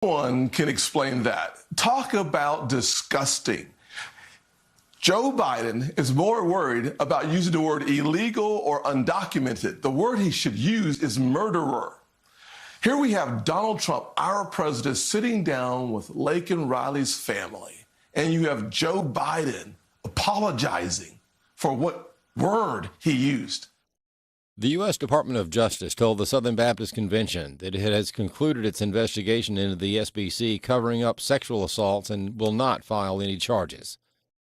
One can explain that. Talk about disgusting. Joe Biden is more worried about using the word illegal or undocumented. The word he should use is murderer. Here we have Donald Trump, our president, sitting down with Laken Riley's family, and you have Joe Biden apologizing for what word he used. The U.S. Department of Justice told the Southern Baptist Convention that it has concluded its investigation into the SBC covering up sexual assaults and will not file any charges.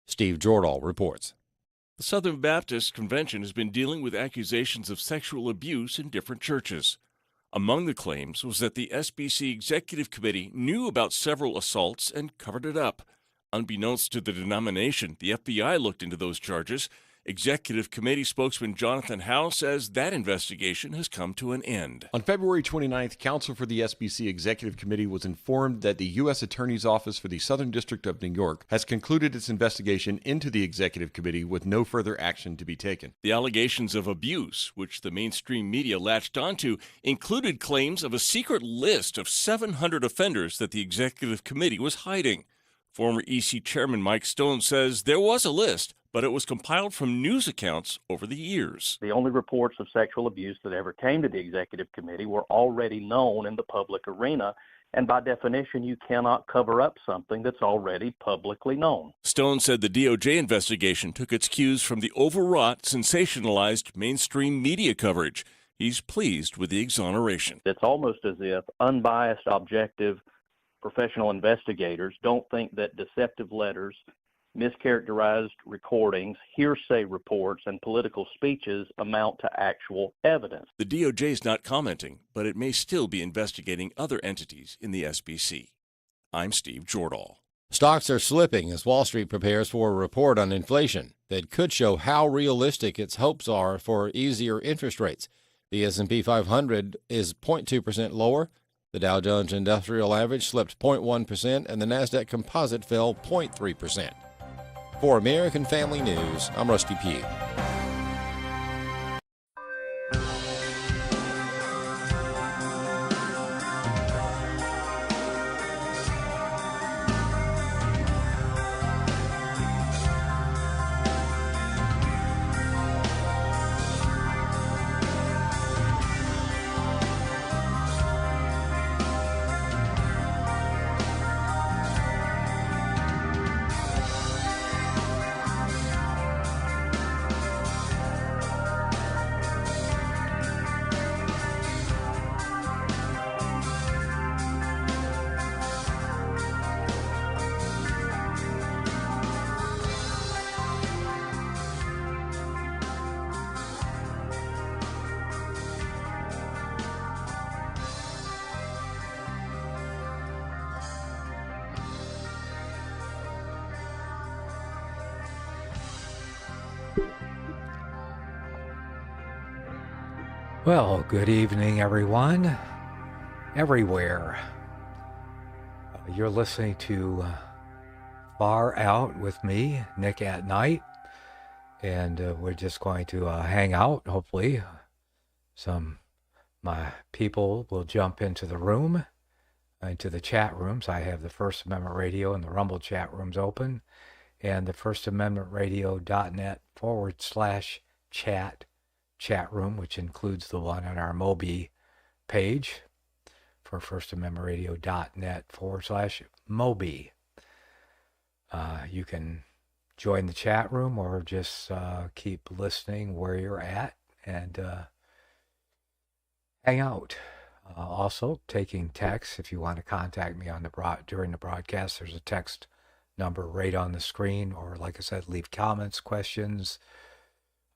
Steve Jordahl reports. The Southern Baptist Convention has been dealing with accusations of sexual abuse in different churches. Among the claims was that the SBC Executive Committee knew about several assaults and covered it up. Unbeknownst to the denomination, the FBI looked into those charges. Executive Committee spokesman Jonathan Howe says that investigation has come to an end. On February 29th, counsel for the SBC Executive Committee was informed that the U.S. Attorney's Office for the Southern District of New York has concluded its investigation into the Executive Committee with no further action to be taken. The allegations of abuse, which the mainstream media latched onto, included claims of a secret list of 700 offenders that the Executive Committee was hiding. Former EC Chairman Mike Stone says there was a list, but it was compiled from news accounts over the years. The only reports of sexual abuse that ever came to the Executive Committee were already known in the public arena, and by definition, you cannot cover up something that's already publicly known. Stone said the DOJ investigation took its cues from the overwrought, sensationalized mainstream media coverage. He's pleased with the exoneration. It's almost as if unbiased, objective, professional investigators don't think that deceptive letters, mischaracterized recordings, hearsay reports, and political speeches amount to actual evidence. The DOJ is not commenting, but it may still be investigating other entities in the SBC. I'm Steve Jordahl. Stocks are slipping as Wall Street prepares for a report on inflation that could show how realistic its hopes are for easier interest rates. The S&P 500 is 0.2% lower. The Dow Jones Industrial Average slipped 0.1%, and the Nasdaq Composite fell 0.3%. For American Family News, I'm Rusty Pugh. Well, good evening, everyone, everywhere. You're listening to Far Out with me, Nick at Night, and we're just going to hang out. Hopefully, my people will jump into the room, into the chat rooms. I have the First Amendment Radio and the Rumble chat rooms open, and the FirstAmendmentRadio.net /chat room, which includes the one on our Mobi page for FirstAmendmentRadio.net /Mobi. You can join the chat room or just keep listening where you're at and hang out. Also, taking texts. If you want to contact me on during the broadcast, there's a text number right on the screen, or like I said, leave comments, questions,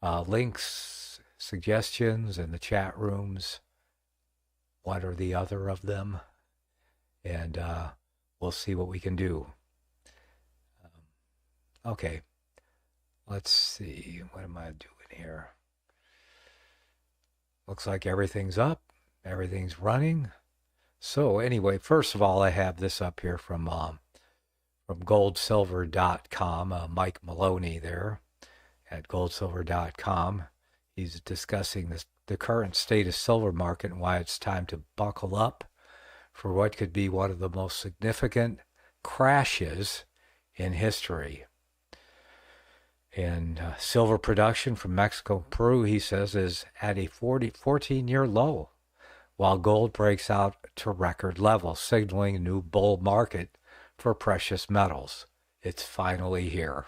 links, suggestions in the chat rooms, one or the other of them, and we'll see what we can do. Okay, let's see. What am I doing here? Looks like everything's up. Everything's running. So anyway, first of all, I have this up here from goldsilver.com, Mike Maloney there at goldsilver.com. He's discussing the current state of silver market and why it's time to buckle up for what could be one of the most significant crashes in history. And silver production from Mexico and Peru, he says, is at a 14-year low, while gold breaks out to record levels, signaling a new bull market for precious metals. It's finally here.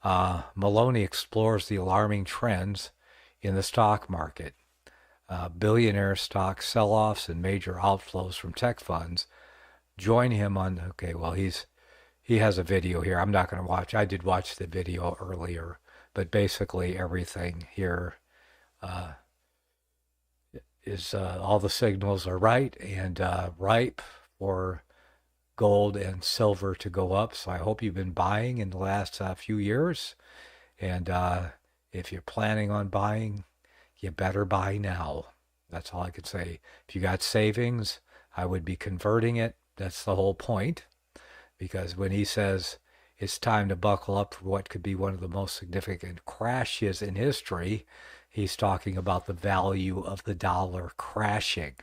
Maloney explores the alarming trends in the stock market. Billionaire stock sell-offs and major outflows from tech funds join him on, he has a video here. I'm not going to watch. I did watch the video earlier, but basically everything here is all the signals are right and ripe for gold and silver to go up. So I hope you've been buying in the last few years. And if you're planning on buying, you better buy now. That's all I could say. If you got savings, I would be converting it. That's the whole point. Because when he says it's time to buckle up for what could be one of the most significant crashes in history, he's talking about the value of the dollar crashing,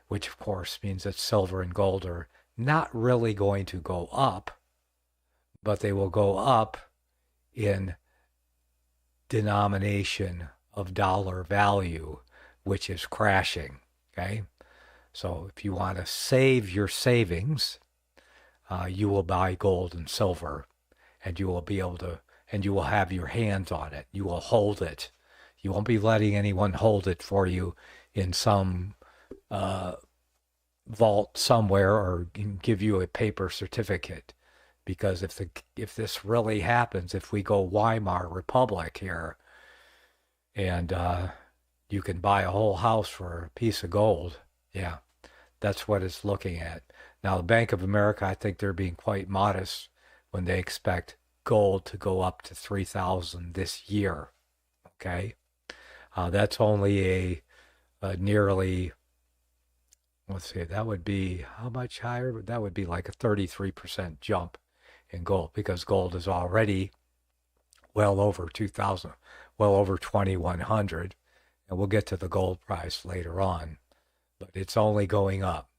which of course means that silver and gold are not really going to go up, but they will go up in denomination of dollar value, which is crashing. Okay, so if you want to save your savings, you will buy gold and silver, and you will be able to, and you will have your hands on it. You will hold it. You won't be letting anyone hold it for you in some vault somewhere or give you a paper certificate. Because if this really happens, if we go Weimar Republic here, and you can buy a whole house for a piece of gold, yeah, that's what it's looking at. Now, the Bank of America, I think they're being quite modest when they expect gold to go up to $3,000 this year. Okay, that's only a nearly, let's see, that would be how much higher? That would be like a 33% jump in gold, because gold is already well over 2,000, well over 2,100, and we'll get to the gold price later on, but it's only going up.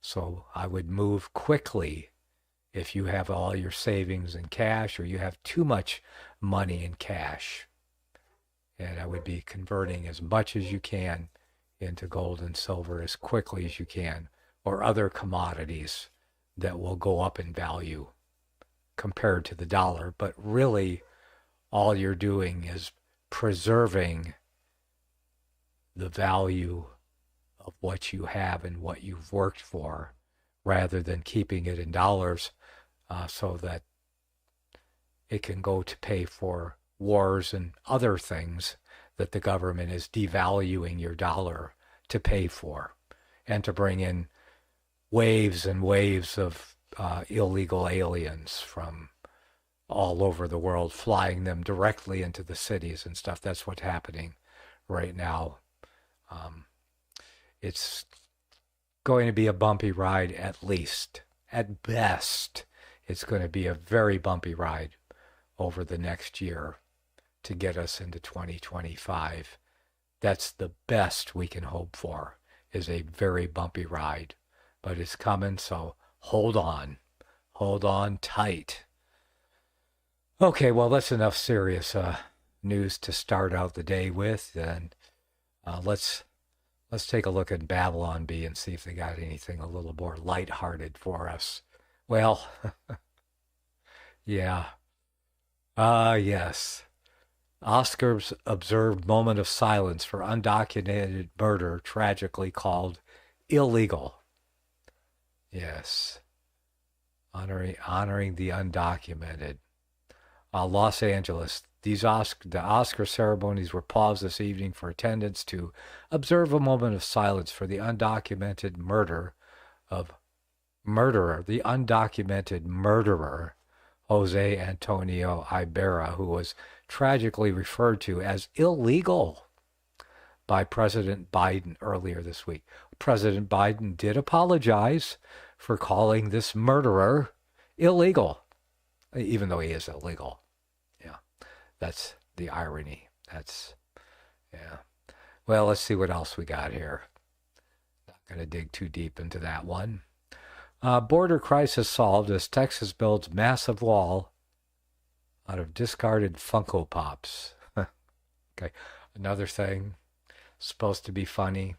So I would move quickly if you have all your savings in cash or you have too much money in cash. And I would be converting as much as you can into gold and silver as quickly as you can, or other commodities that will go up in value compared to the dollar. But really, all you're doing is preserving the value of what you have and what you've worked for, rather than keeping it in dollars so that it can go to pay for wars and other things that the government is devaluing your dollar to pay for, and to bring in waves and waves of illegal aliens from all over the world, flying them directly into the cities and stuff. That's what's happening right now. It's going to be a bumpy ride, at least. At best, it's going to be a very bumpy ride over the next year to get us into 2025. That's the best we can hope for, is a very bumpy ride. But it's coming, so hold on. Hold on tight. Okay, well, that's enough serious news to start out the day with. And let's take a look at Babylon Bee and see if they got anything a little more lighthearted for us. Well, yeah. Yes. Oscars observed moment of silence for undocumented murder, tragically called illegal. Yes. Honoring the undocumented. Los Angeles. The Oscar ceremonies were paused this evening for attendance to observe a moment of silence for the undocumented murderer, Jose Antonio Ibarra, who was tragically referred to as illegal by President Biden earlier this week. President Biden did apologize for calling this murderer illegal, even though he is illegal. Yeah, that's the irony. Yeah. Well, let's see what else we got here. Not going to dig too deep into that one. Border crisis solved as Texas builds massive wall out of discarded Funko Pops. Okay, another thing, supposed to be funny,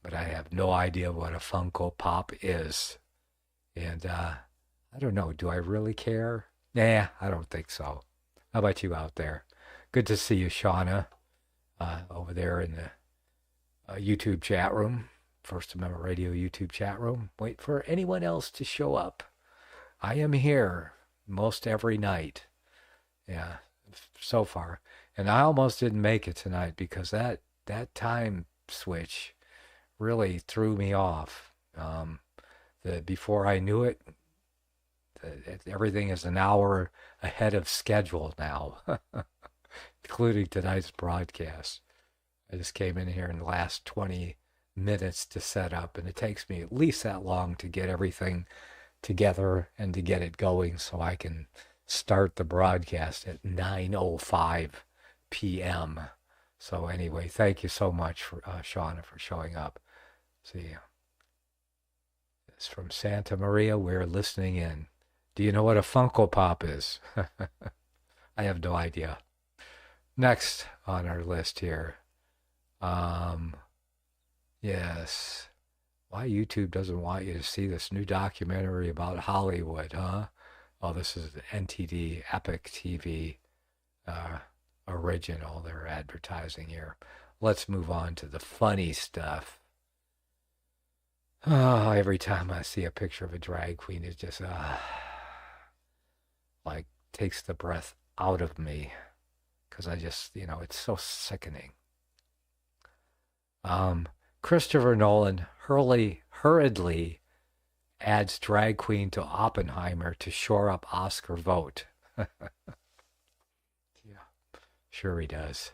but I have no idea what a Funko Pop is. And I don't know, do I really care? Nah, I don't think so. How about you out there? Good to see you, Shauna, over there in the YouTube chat room, First Amendment Radio YouTube chat room. Wait for anyone else to show up. I am here most every night. Yeah, so far. And I almost didn't make it tonight because that time switch really threw me off. Before I knew it, everything is an hour ahead of schedule now, including tonight's broadcast. I just came in here in the last 20 minutes to set up, and it takes me at least that long to get everything together and to get it going so I can start the broadcast at 9:05 p.m. So anyway, thank you so much, for Shauna, for showing up. See you. It's from Santa Maria. We're listening in. Do you know what a Funko Pop is? I have no idea. Next on our list here. Yes. Why YouTube doesn't want you to see this new documentary about Hollywood, huh? Oh, this is the NTD Epic TV original they're advertising here. Let's move on to the funny stuff. Oh, every time I see a picture of a drag queen, it just like takes the breath out of me because I just, it's so sickening. Christopher Nolan hurriedly adds drag queen to Oppenheimer to shore up Oscar vote. Yeah, sure he does.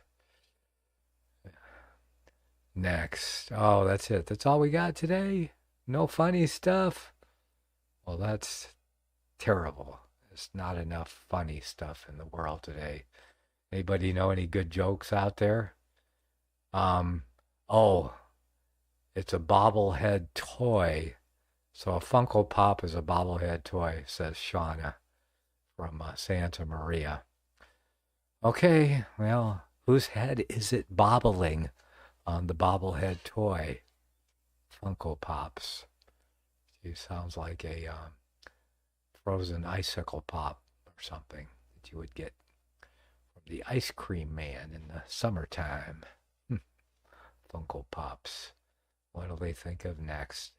Next. Oh, that's it. That's all we got today? No funny stuff? Well, that's terrible. There's not enough funny stuff in the world today. Anybody know any good jokes out there? It's a bobblehead toy. So a Funko Pop is a bobblehead toy, says Shauna from Santa Maria. Okay, well, whose head is it bobbling on the bobblehead toy? Funko Pops. She sounds like a frozen icicle pop or something that you would get from the ice cream man in the summertime. Funko Pops. What do they think of next?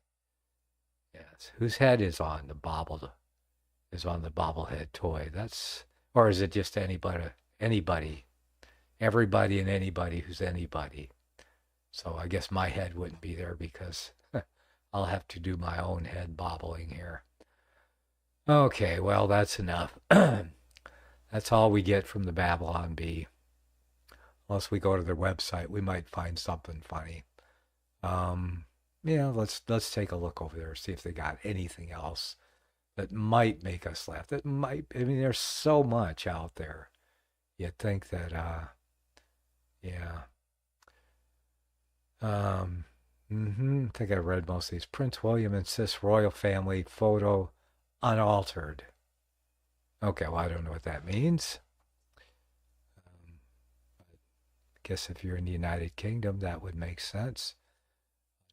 Yes. Whose head is on the bobblehead toy? Or is it just anybody, everybody and anybody who's anybody? So I guess my head wouldn't be there because I'll have to do my own head bobbling here. Okay, well, that's enough. That's all we get from the Babylon Bee. Unless we go to their website, we might find something funny. Let's take a look over there, see if they got anything else that might make us laugh. There's so much out there. You'd think that, I think I read most of these. Prince William insists royal family photo unaltered. Okay, well, I don't know what that means. I guess if you're in the United Kingdom, that would make sense.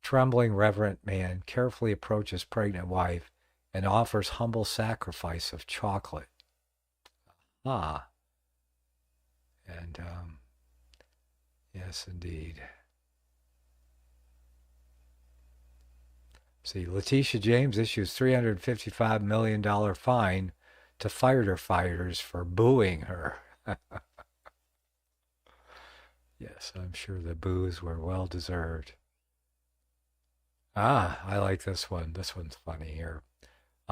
Trembling reverent man carefully approaches pregnant wife and offers humble sacrifice of chocolate. And, yes, indeed. See, Letitia James issues $355 million fine to firefighters for booing her. Yes, I'm sure the boos were well deserved. I like this one. This one's funny here.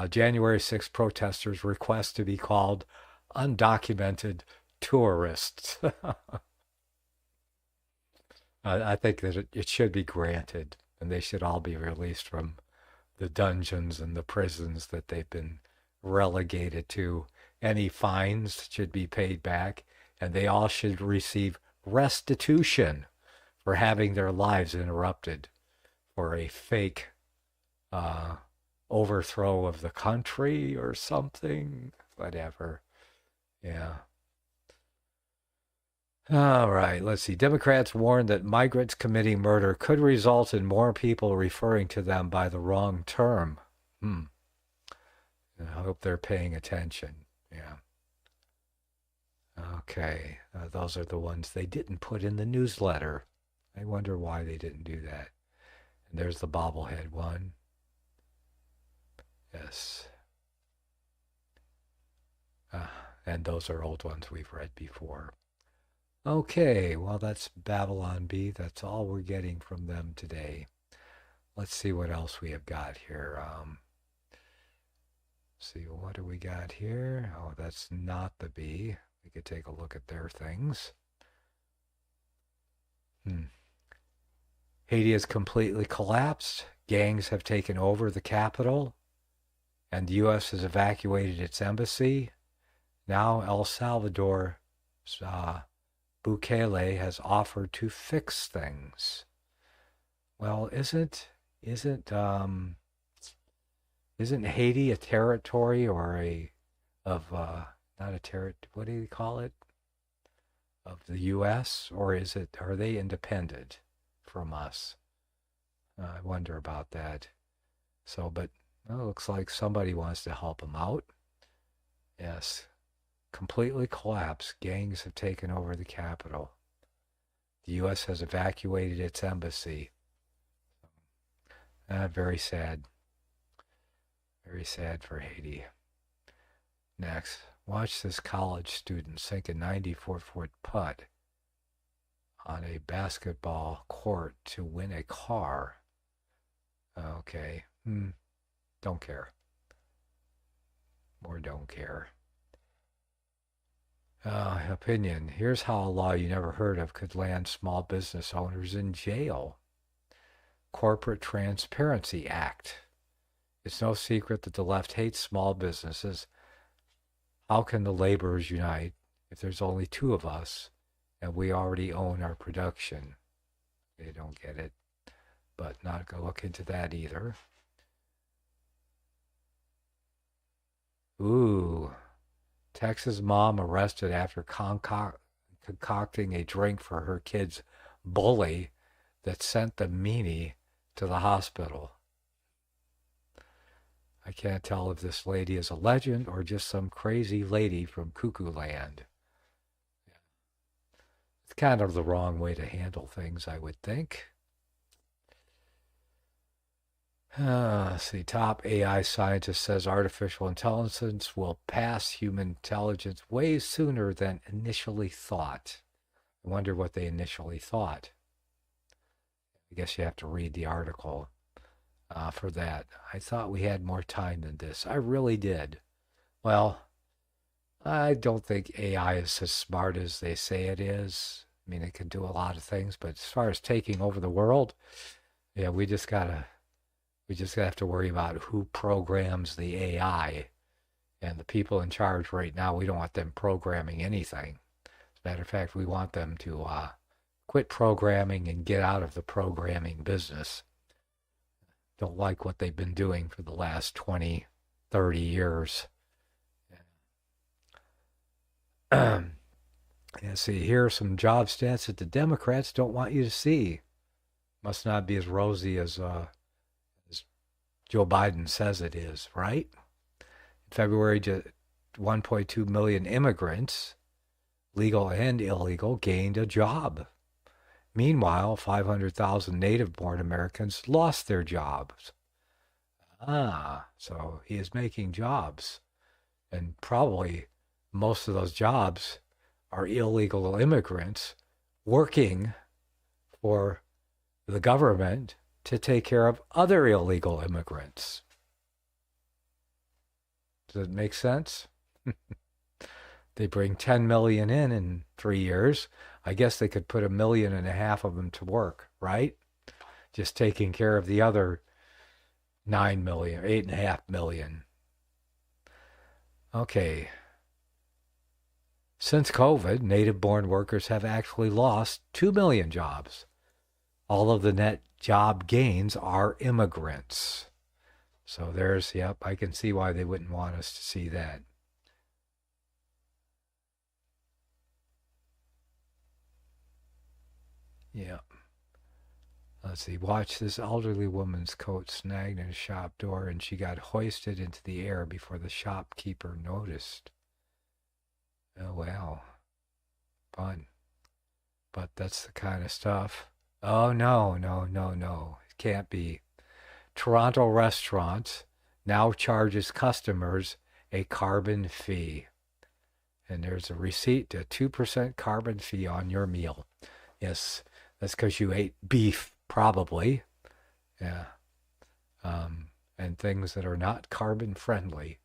January 6th protesters request to be called undocumented tourists. I think that it should be granted, and they should all be released from the dungeons and the prisons that they've been relegated to. Any fines should be paid back, and they all should receive restitution for having their lives interrupted for a fake overthrow of the country or something. Whatever. Yeah. All right, let's see. Democrats warned that migrants committing murder could result in more people referring to them by the wrong term. I hope they're paying attention. Yeah. Okay, those are the ones they didn't put in the newsletter. I wonder why they didn't do that. And there's the bobblehead one. Yes. And those are old ones we've read before. Okay, well, that's Babylon Bee. That's all we're getting from them today. Let's see what else we have got here. See, what do we got here? Oh, that's not the bee. We could take a look at their things. Haiti has completely collapsed. Gangs have taken over the capital, and the U.S. has evacuated its embassy. Now El Salvador, Bukele has offered to fix things. Well, isn't Haiti a territory or not a territory, what do you call it? Of the U.S. or are they independent from us? I wonder about that. So, but it looks like somebody wants to help them out. Yes. Completely collapsed. Gangs have taken over the capital. The U.S. has evacuated its embassy. Very sad. Very sad for Haiti. Next, watch this college student sink a 94-foot putt on a basketball court to win a car. Okay. Don't care. Or don't care. Opinion. Here's how a law you never heard of could land small business owners in jail. Corporate Transparency Act. It's no secret that the left hates small businesses. How can the laborers unite if there's only two of us and we already own our production? They don't get it, but not going to look into that either. Ooh. Texas mom arrested after concocting a drink for her kid's bully that sent the meanie to the hospital. I can't tell if this lady is a legend or just some crazy lady from Cuckoo Land. It's kind of the wrong way to handle things, I would think. See, top AI scientist says artificial intelligence will pass human intelligence way sooner than initially thought. I wonder what they initially thought. I guess you have to read the article for that. I thought we had more time than this. I really did. Well, I don't think AI is as smart as they say it is. I mean, it can do a lot of things, but as far as taking over the world, yeah, we just have to worry about who programs the AI. And the people in charge right now, we don't want them programming anything. As a matter of fact, we want them to quit programming and get out of the programming business. Don't like what they've been doing for the last 20, 30 years. Yeah, see, here are some job stats that the Democrats don't want you to see. Must not be as rosy as Joe Biden says it is, right? In February, 1.2 million immigrants, legal and illegal, gained a job. Meanwhile, 500,000 native-born Americans lost their jobs. So he is making jobs. And probably most of those jobs are illegal immigrants working for the government to take care of other illegal immigrants. Does it make sense? They bring 10 million in 3 years. I guess they could put 1.5 million of them to work, right? Just taking care of the other 9 million, 8.5 million. Okay. Since COVID, native-born workers have actually lost 2 million jobs. all of the net job gains are immigrants. So there's, yep, I can see why they wouldn't want us to see that. Yeah. Let's see. Watch this elderly woman's coat snagged in a shop door, and she got hoisted into the air before the shopkeeper noticed. Oh, wow. Fun. But that's the kind of stuff. Oh, no. It can't be. Toronto restaurant now charges customers a carbon fee. And there's a receipt, a 2% carbon fee on your meal. Yes, that's because you ate beef, probably. Yeah. And things that are not carbon friendly.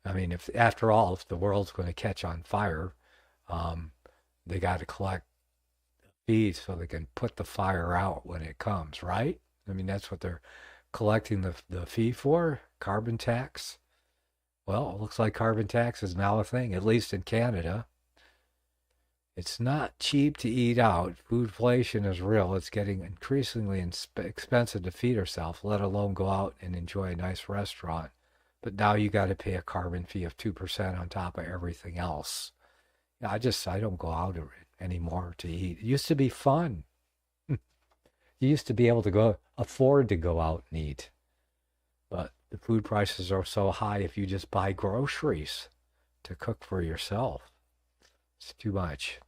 I mean, if after all, if the world's going to catch on fire, they got to collect fees so they can put the fire out when it comes, right? I mean, that's what they're collecting the fee for, carbon tax. Well, it looks like carbon tax is now a thing, at least in Canada. It's not cheap to eat out. Foodflation is real. It's getting increasingly expensive to feed ourselves, let alone go out and enjoy a nice restaurant. But now you got to pay a carbon fee of 2% on top of everything else. I don't go out anymore to eat. It used to be fun. You used to be able to afford to go out and eat. But the food prices are so high if you just buy groceries to cook for yourself. It's too much.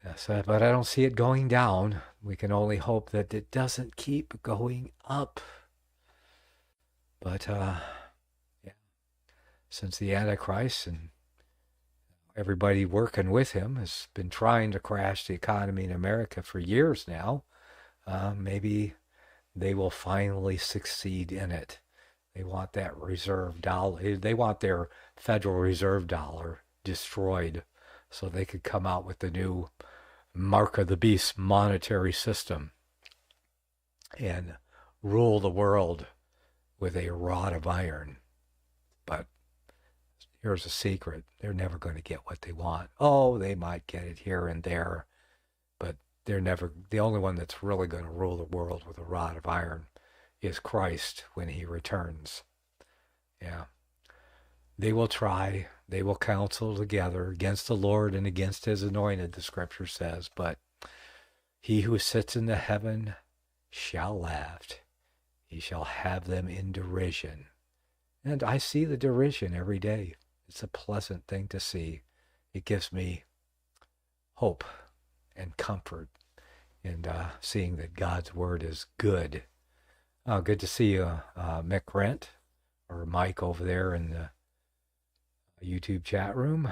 Yes, but I don't see it going down. We can only hope that it doesn't keep going up. But, yeah, since the Antichrist and everybody working with him has been trying to crash the economy in America for years now, maybe they will finally succeed in it. They want that reserve dollar. They want their Federal Reserve dollar destroyed so they could come out with the new Mark of the Beast monetary system and rule the world with a rod of iron. But here's a secret. They're never going to get what they want. Oh, they might get it here and there, but they're never, the only one that's really going to rule the world with a rod of iron is Christ when he returns. Yeah. They will try, they will counsel together against the Lord and against his anointed, the scripture says, but he who sits in the heaven shall laugh. He shall have them in derision. And I see the derision every day. It's a pleasant thing to see. It gives me hope and comfort in seeing that God's word is good. Good to see you, Mick Rent, or Mike over there in the YouTube chat room.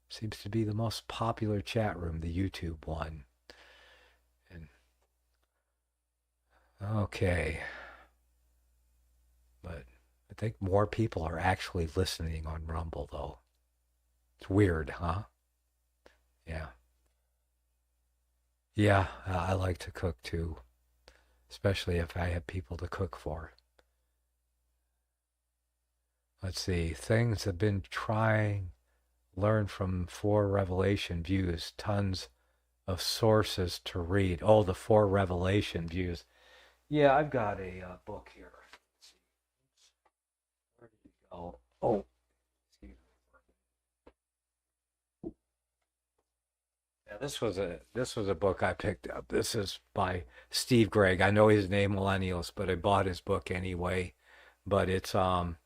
Seems to be the most popular chat room, the YouTube one. And okay. But I think more people are actually listening on Rumble, though. It's weird, huh? Yeah. Yeah, I like to cook, too. Especially if I have people to cook for. Let's see. Things I've been trying, learn from 4 Revelation views. Tons of sources to read. Oh, the 4 Revelation views. Yeah, I've got a book here. Let's see. Where did it go? Oh. Yeah, this was a book I picked up. This is by Steve Gregg. I know his name Millennials, but I bought his book anyway. But it's on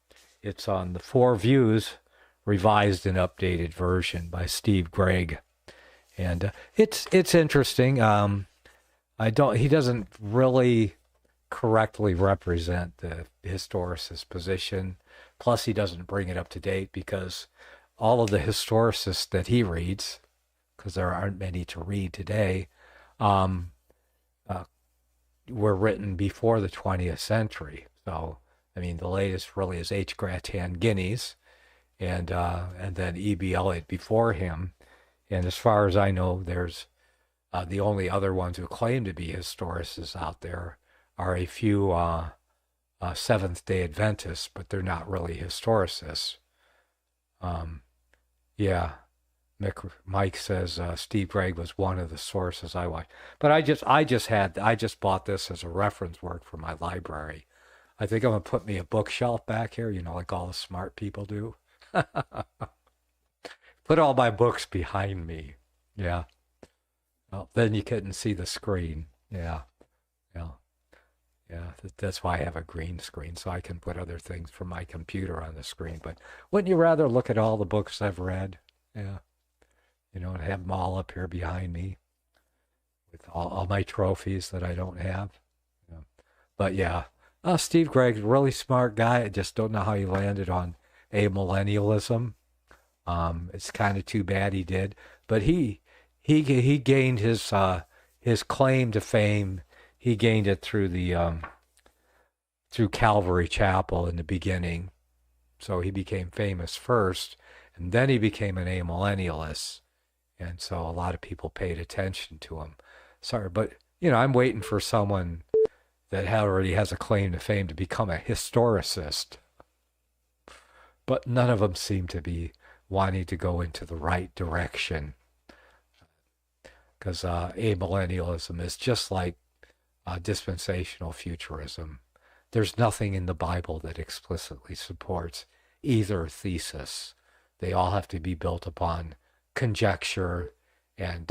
the 4 Views, revised and updated version by Steve Gregg, and it's interesting. He doesn't really correctly represent the historicist position. Plus, he doesn't bring it up to date because all of the historicists that he reads, because there aren't many to read today, were written before the 20th century. So, I mean, the latest really is H. Gratan Guinness, and then E.B. Elliott before him. And as far as I know, there's the only other ones who claim to be historicists out there are a few Seventh-day Adventists, but they're not really historicists. Yeah, Mike says Steve Gregg was one of the sources I watched. But I just bought this as a reference work for my library. I think I'm going to put me a bookshelf back here, like all the smart people do. Put all my books behind me. Yeah. Well, then you couldn't see the screen. Yeah. That's why I have a green screen, so I can put other things from my computer on the screen. But wouldn't you rather look at all the books I've read? Yeah. And have them all up here behind me with all my trophies that I don't have. Yeah. But yeah, Steve Gregg's a really smart guy. I just don't know how he landed on amillennialism. It's kind of too bad he did. But he gained his claim to fame. He gained it through through Calvary Chapel in the beginning. So he became famous first, and then he became an amillennialist. And so a lot of people paid attention to him. Sorry, but, I'm waiting for someone that already has a claim to fame to become a historicist. But none of them seem to be wanting to go into the right direction. Because amillennialism is just like dispensational futurism. There's nothing in the Bible that explicitly supports either thesis. They all have to be built upon conjecture and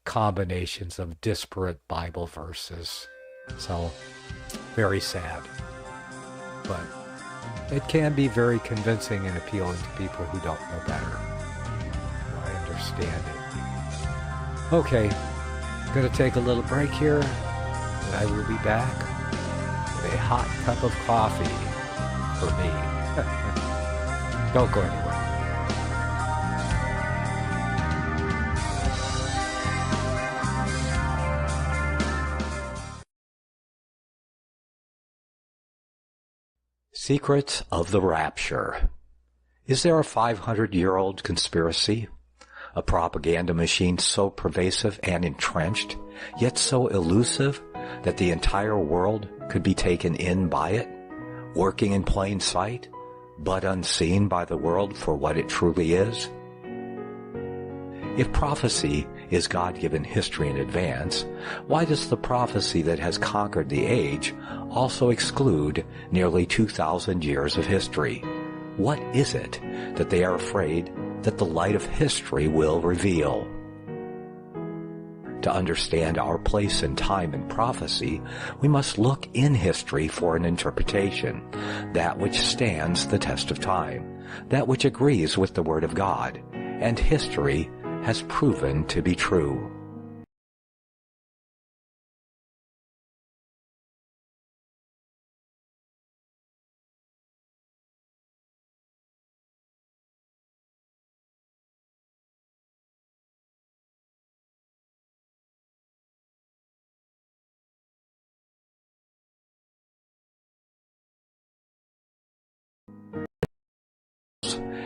combinations of disparate Bible verses. So, very sad. But it can be very convincing and appealing to people who don't know better. I understand it. Okay, I'm going to take a little break here, and I will be back with a hot cup of coffee for me. Don't go anywhere. Secrets of the Rapture. Is there a 500-year-old conspiracy? A propaganda machine so pervasive and entrenched, yet so elusive that the entire world could be taken in by it, working in plain sight, but unseen by the world for what it truly is? If prophecy is God-given history in advance, why does the prophecy that has conquered the age also exclude nearly 2,000 years of history? What is it that they are afraid that the light of history will reveal? To understand our place in time and prophecy, we must look in history for an interpretation, that which stands the test of time, that which agrees with the Word of God, and history has proven to be true.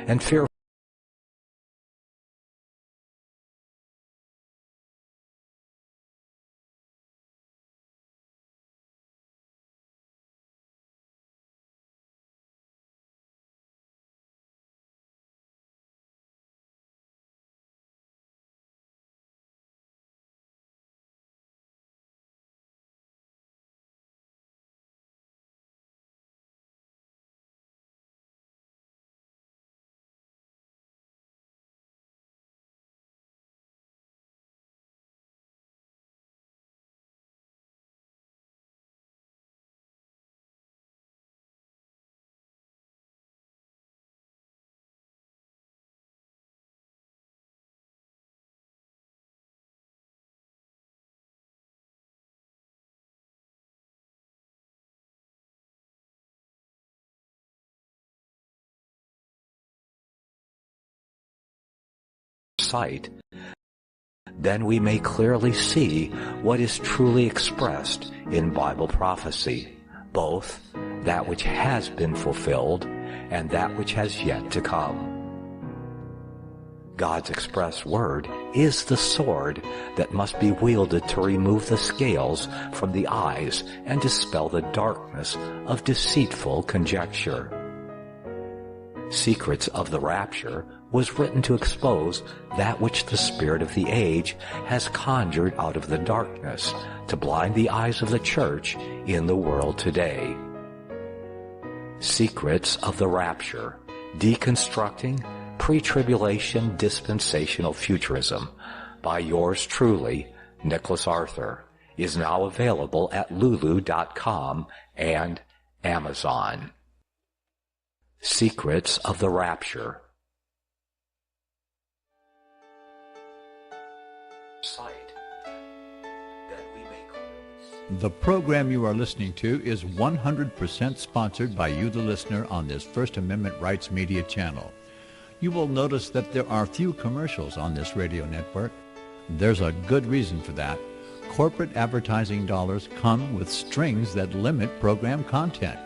And fear sight, then we may clearly see what is truly expressed in Bible prophecy, both that which has been fulfilled and that which has yet to come. God's express word is the sword that must be wielded to remove the scales from the eyes and dispel the darkness of deceitful conjecture. Secrets of the Rapture was written to expose that which the spirit of the age has conjured out of the darkness to blind the eyes of the church in the world today. Secrets of the Rapture, Deconstructing Pre-Tribulation Dispensational Futurism by yours truly, Nicholas Arthur, is now available at lulu.com and Amazon. Secrets of the Rapture. The program you are listening to is 100% sponsored by you, the listener, on this First Amendment Rights Media channel. You will notice that there are few commercials on this radio network. There's a good reason for that. Corporate advertising dollars come with strings that limit program content.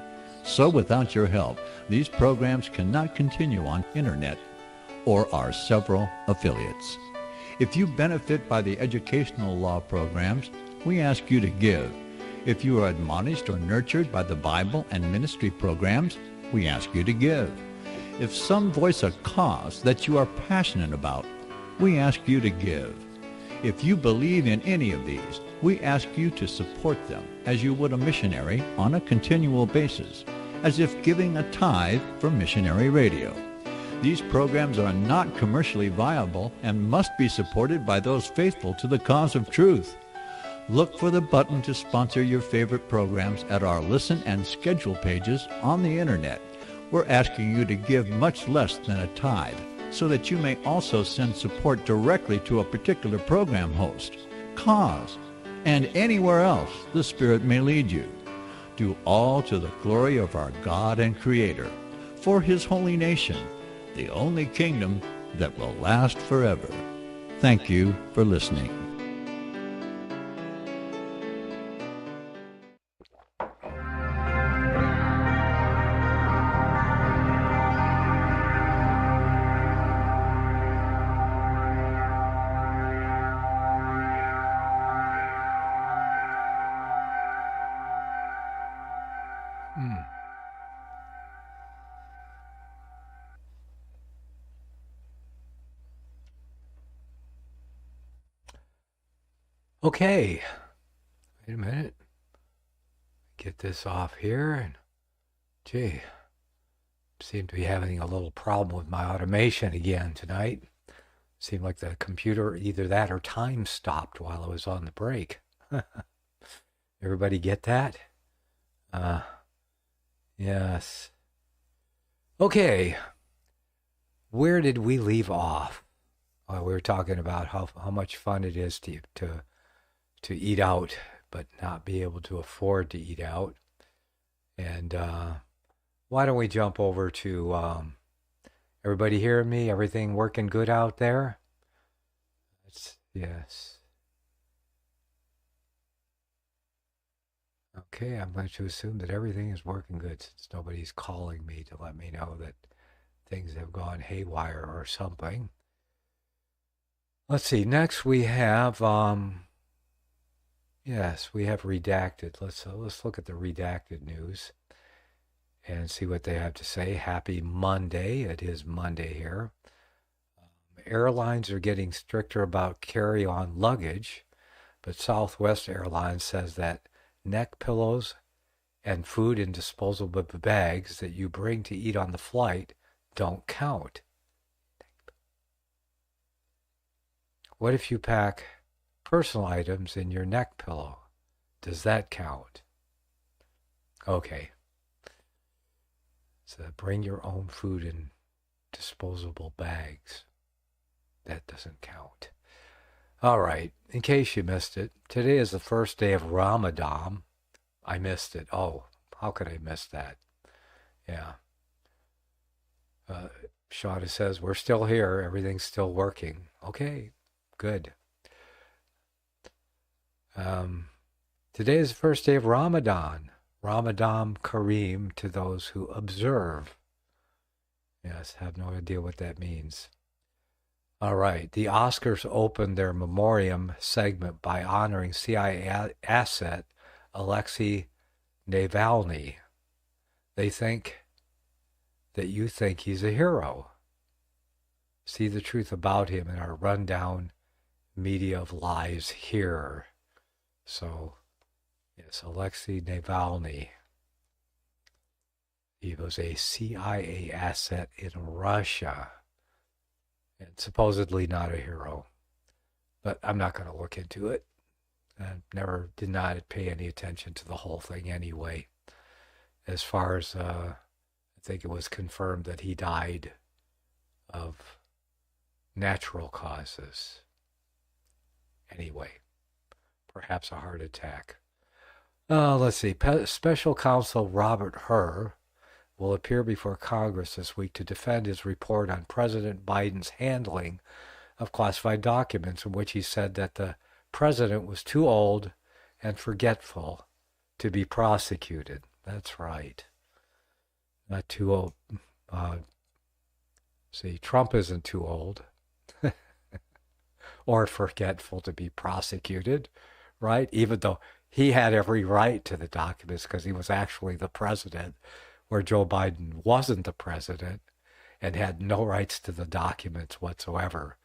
So without your help, these programs cannot continue on internet or our several affiliates. If you benefit by the educational law programs, we ask you to give. If you are admonished or nurtured by the Bible and ministry programs, we ask you to give. If some voice a cause that you are passionate about, we ask you to give. If you believe in any of these, we ask you to support them as you would a missionary on a continual basis, as if giving a tithe for missionary radio. These programs are not commercially viable and must be supported by those faithful to the cause of truth. Look for the button to sponsor your favorite programs at our listen and schedule pages on the internet. We're asking you to give much less than a tithe so that you may also send support directly to a particular program host, cause, and anywhere else the Spirit may lead you. Do all to the glory of our God and Creator, for His holy nation, the only kingdom that will last forever. Thank you for listening. Okay, wait a minute. Get this off here, and gee, seem to be having a little problem with my automation again tonight. Seemed like the computer, either that or time stopped while I was on the break. Everybody get that? Yes. Okay, where did we leave off? Well, we were talking about how much fun it is to eat out, but not be able to afford to eat out. And why don't we jump over to everybody hearing me? Everything working good out there? Yes. Okay, I'm going to assume that everything is working good since nobody's calling me to let me know that things have gone haywire or something. Let's see. Next we have yes, we have redacted. Let's look at the redacted news and see what they have to say. Happy Monday. It is Monday here. Airlines are getting stricter about carry-on luggage, but Southwest Airlines says that neck pillows and food in disposable bags that you bring to eat on the flight don't count. What if you pack personal items in your neck pillow? Does that count? Okay. So bring your own food in disposable bags. That doesn't count. All right. In case you missed it, today is the first day of Ramadan. I missed it. Oh, how could I miss that? Yeah. Shawna says, we're still here. Everything's still working. Okay. Good. Today is the first day of Ramadan. Ramadan Kareem to those who observe. Yes, have no idea what that means. All right. The Oscars opened their memoriam segment by honoring CIA asset Alexei Navalny. They think that you think he's a hero. See the truth about him in our rundown media of lies here. So, yes, Alexei Navalny. He was a CIA asset in Russia and supposedly not a hero. But I'm not going to look into it. I did not pay any attention to the whole thing anyway. As far as, I think it was confirmed that he died of natural causes. Anyway, perhaps a heart attack. Let's see. Special Counsel Robert Hur will appear before Congress this week to defend his report on President Biden's handling of classified documents, in which he said that the president was too old and forgetful to be prosecuted. That's right. Not too old. See, Trump isn't too old or forgetful to be prosecuted, right? Even though he had every right to the documents because he was actually the president, where Joe Biden wasn't the president and had no rights to the documents whatsoever.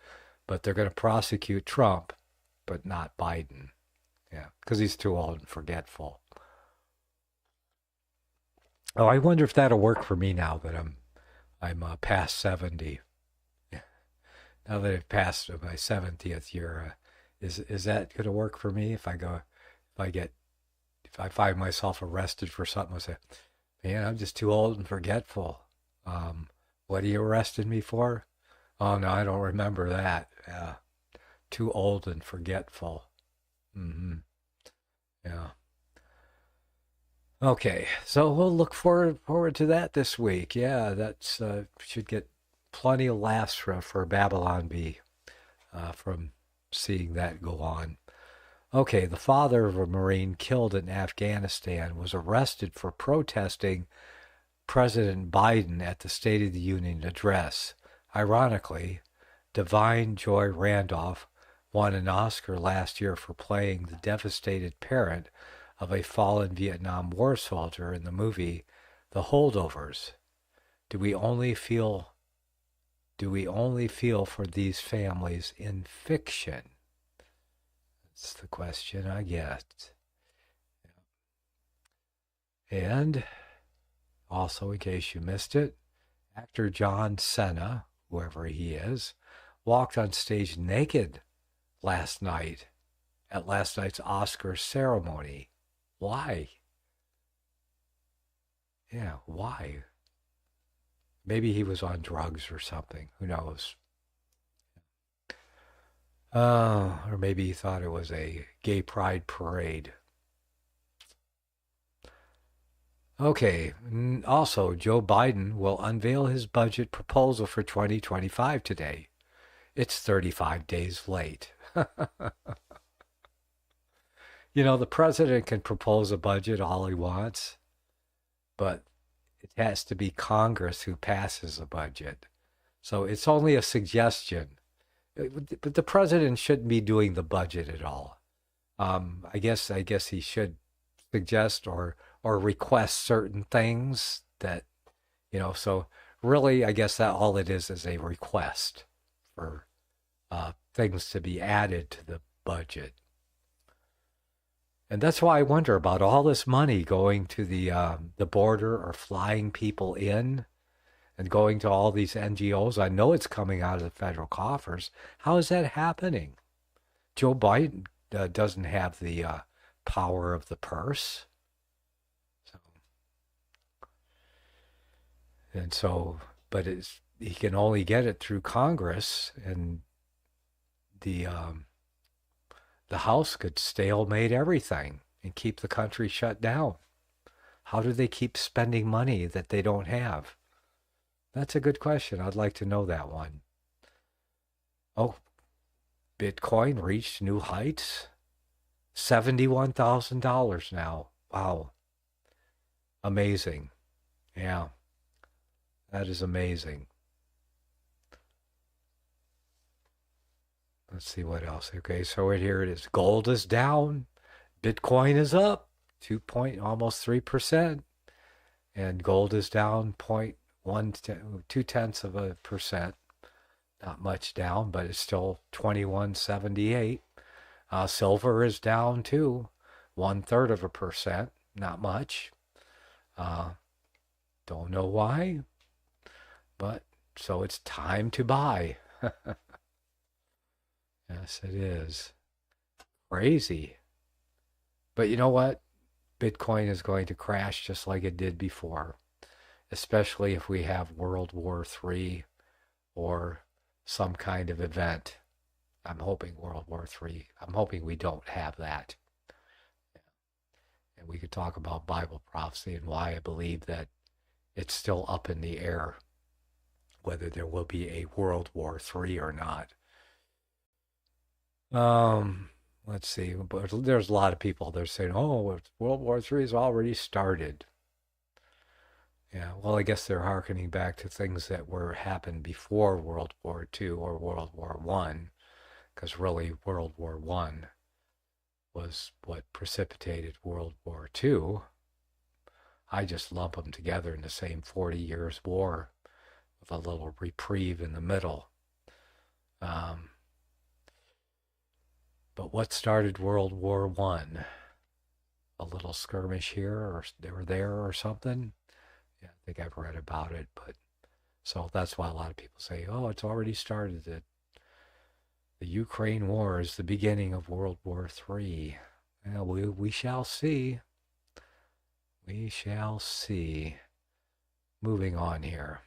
But they're going to prosecute Trump, but not Biden. Yeah, because he's too old and forgetful. Oh, I wonder if that'll work for me now that I'm past 70. Now that I've passed my 70th year, is that going to work for me if I find myself arrested for something? I say, man, I'm just too old and forgetful. What are you arresting me for? Oh no, I don't remember that. Yeah, too old and forgetful. Mm-hmm. Yeah. Okay, so we'll look forward to that this week. Yeah, that's should get plenty of laughs for Babylon Bee from seeing that go on. Okay, the father of a Marine killed in Afghanistan was arrested for protesting President Biden at the State of the Union address. Ironically, Divine Joy Randolph won an Oscar last year for playing the devastated parent of a fallen Vietnam War soldier in the movie The Holdovers. Do we only feel for these families in fiction? That's the question I get. And also, in case you missed it, actor John Cena, whoever he is, walked on stage naked last night at last night's Oscar ceremony. Why? Yeah, why? Maybe he was on drugs or something. Who knows? Or maybe he thought it was a gay pride parade. Okay, also, Joe Biden will unveil his budget proposal for 2025 today. It's 35 days late. You know, the president can propose a budget all he wants, but it has to be Congress who passes a budget. So it's only a suggestion. But the president shouldn't be doing the budget at all. I guess he should suggest or request certain things that, so really, I guess that all it is a request for things to be added to the budget. And that's why I wonder about all this money going to the border or flying people in and going to all these NGOs. I know it's coming out of the federal coffers. How is that happening? Joe Biden doesn't have the power of the purse. But he can only get it through Congress, and the House could stalemate everything and keep the country shut down. How do they keep spending money that they don't have? That's a good question. I'd like to know that one. Oh, Bitcoin reached new heights. $71,000 now. Wow. Amazing. Yeah. That is amazing. Let's see what else. Okay, so right here it is. Gold is down. Bitcoin is up almost 3%. And gold is down 0.2%. not much down, but it's still 21.78. Silver is down too, 1/3%, not much. Don't know why, but so it's time to buy. Yes, it is. Crazy. But you know what? Bitcoin is going to crash just like it did before, especially if we have World War III or some kind of event. I'm hoping World War III. I'm hoping we don't have that. And we could talk about Bible prophecy and why I believe that it's still up in the air, whether there will be a World War III or not. Let's see. But there's a lot of people that are saying, "Oh, World War III has already started." Yeah. Well, I guess they're hearkening back to things that happened before World War II or World War I, because really World War I was what precipitated World War II. I just lump them together in the same 40 years war with a little reprieve in the middle. But what started World War I? A little skirmish here or there or something? Yeah, I think I've read about it, but so that's why a lot of people say, "Oh, it's already started. The Ukraine war is the beginning of World War III." Well, we shall see. We shall see. Moving on here.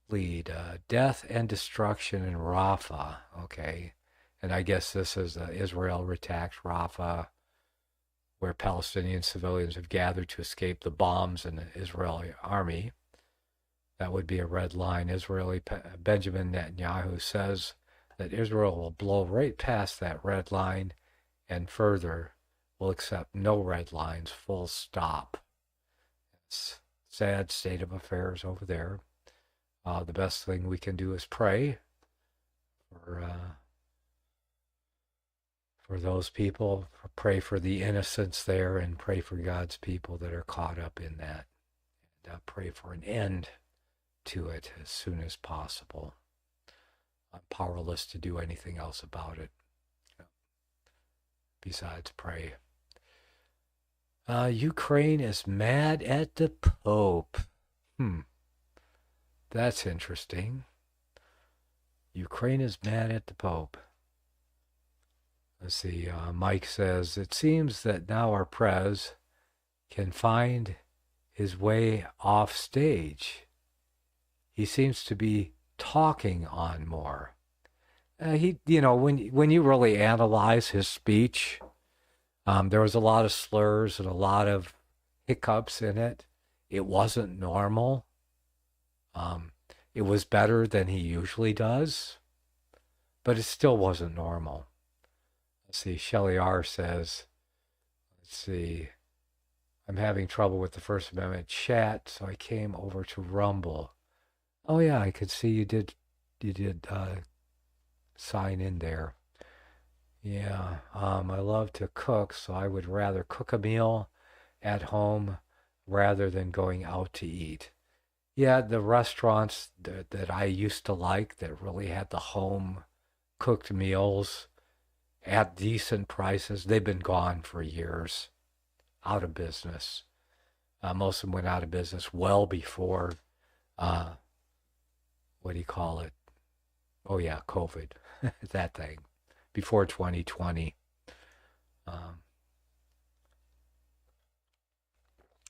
Lead, death and destruction in Rafah. Okay. And I guess this is Israel attacks Rafah, where Palestinian civilians have gathered to escape the bombs in the Israeli army. That would be a red line. Benjamin Netanyahu says that Israel will blow right past that red line and further will accept no red lines, full stop. It's a sad state of affairs over there. The best thing we can do is pray for those people, pray for the innocents there, and pray for God's people that are caught up in that. And pray for an end to it as soon as possible. I'm powerless to do anything else about it besides pray. Ukraine is mad at the Pope. That's interesting. Ukraine is mad at the Pope. Let's see, Mike says, it seems that now our prez can find his way off stage. He seems to be talking on more. When you really analyze his speech, there was a lot of slurs and a lot of hiccups in it. It wasn't normal. It was better than he usually does, but it still wasn't normal. Let's see, Shelley R. says, I'm having trouble with the First Amendment chat, so I came over to Rumble. Oh yeah, I could see you did sign in there. Yeah, I love to cook, so I would rather cook a meal at home rather than going out to eat. Yeah, the restaurants that I used to like that really had the home cooked meals at decent prices, they've been gone for years, out of business. Most of them went out of business well before, what do you call it? Oh yeah, COVID, that thing, before 2020.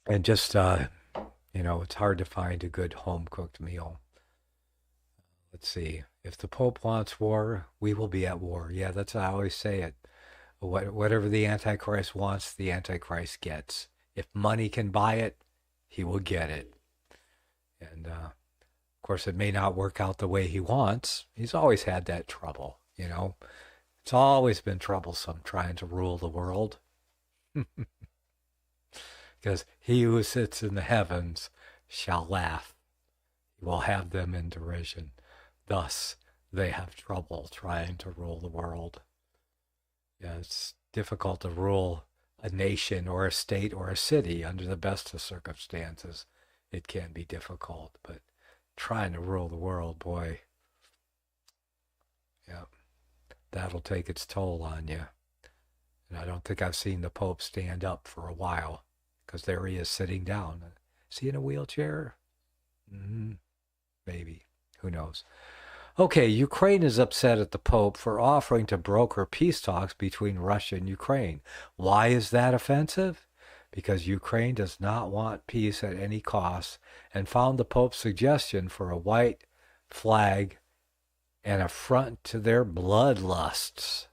And just, it's hard to find a good home-cooked meal. Let's see. If the Pope wants war, we will be at war. Yeah, that's how I always say it. Whatever the Antichrist wants, the Antichrist gets. If money can buy it, he will get it. And, of course, it may not work out the way he wants. He's always had that trouble, It's always been troublesome trying to rule the world. Because he who sits in the heavens shall laugh. He will have them in derision. Thus, they have trouble trying to rule the world. Yeah, it's difficult to rule a nation or a state or a city under the best of circumstances. It can be difficult, but trying to rule the world, boy, that'll take its toll on you. And I don't think I've seen the Pope stand up for a while, because there he is sitting down. Is he in a wheelchair? Maybe. Who knows? Okay, Ukraine is upset at the Pope for offering to broker peace talks between Russia and Ukraine. Why is that offensive? Because Ukraine does not want peace at any cost and found the Pope's suggestion for a white flag an affront to their bloodlusts.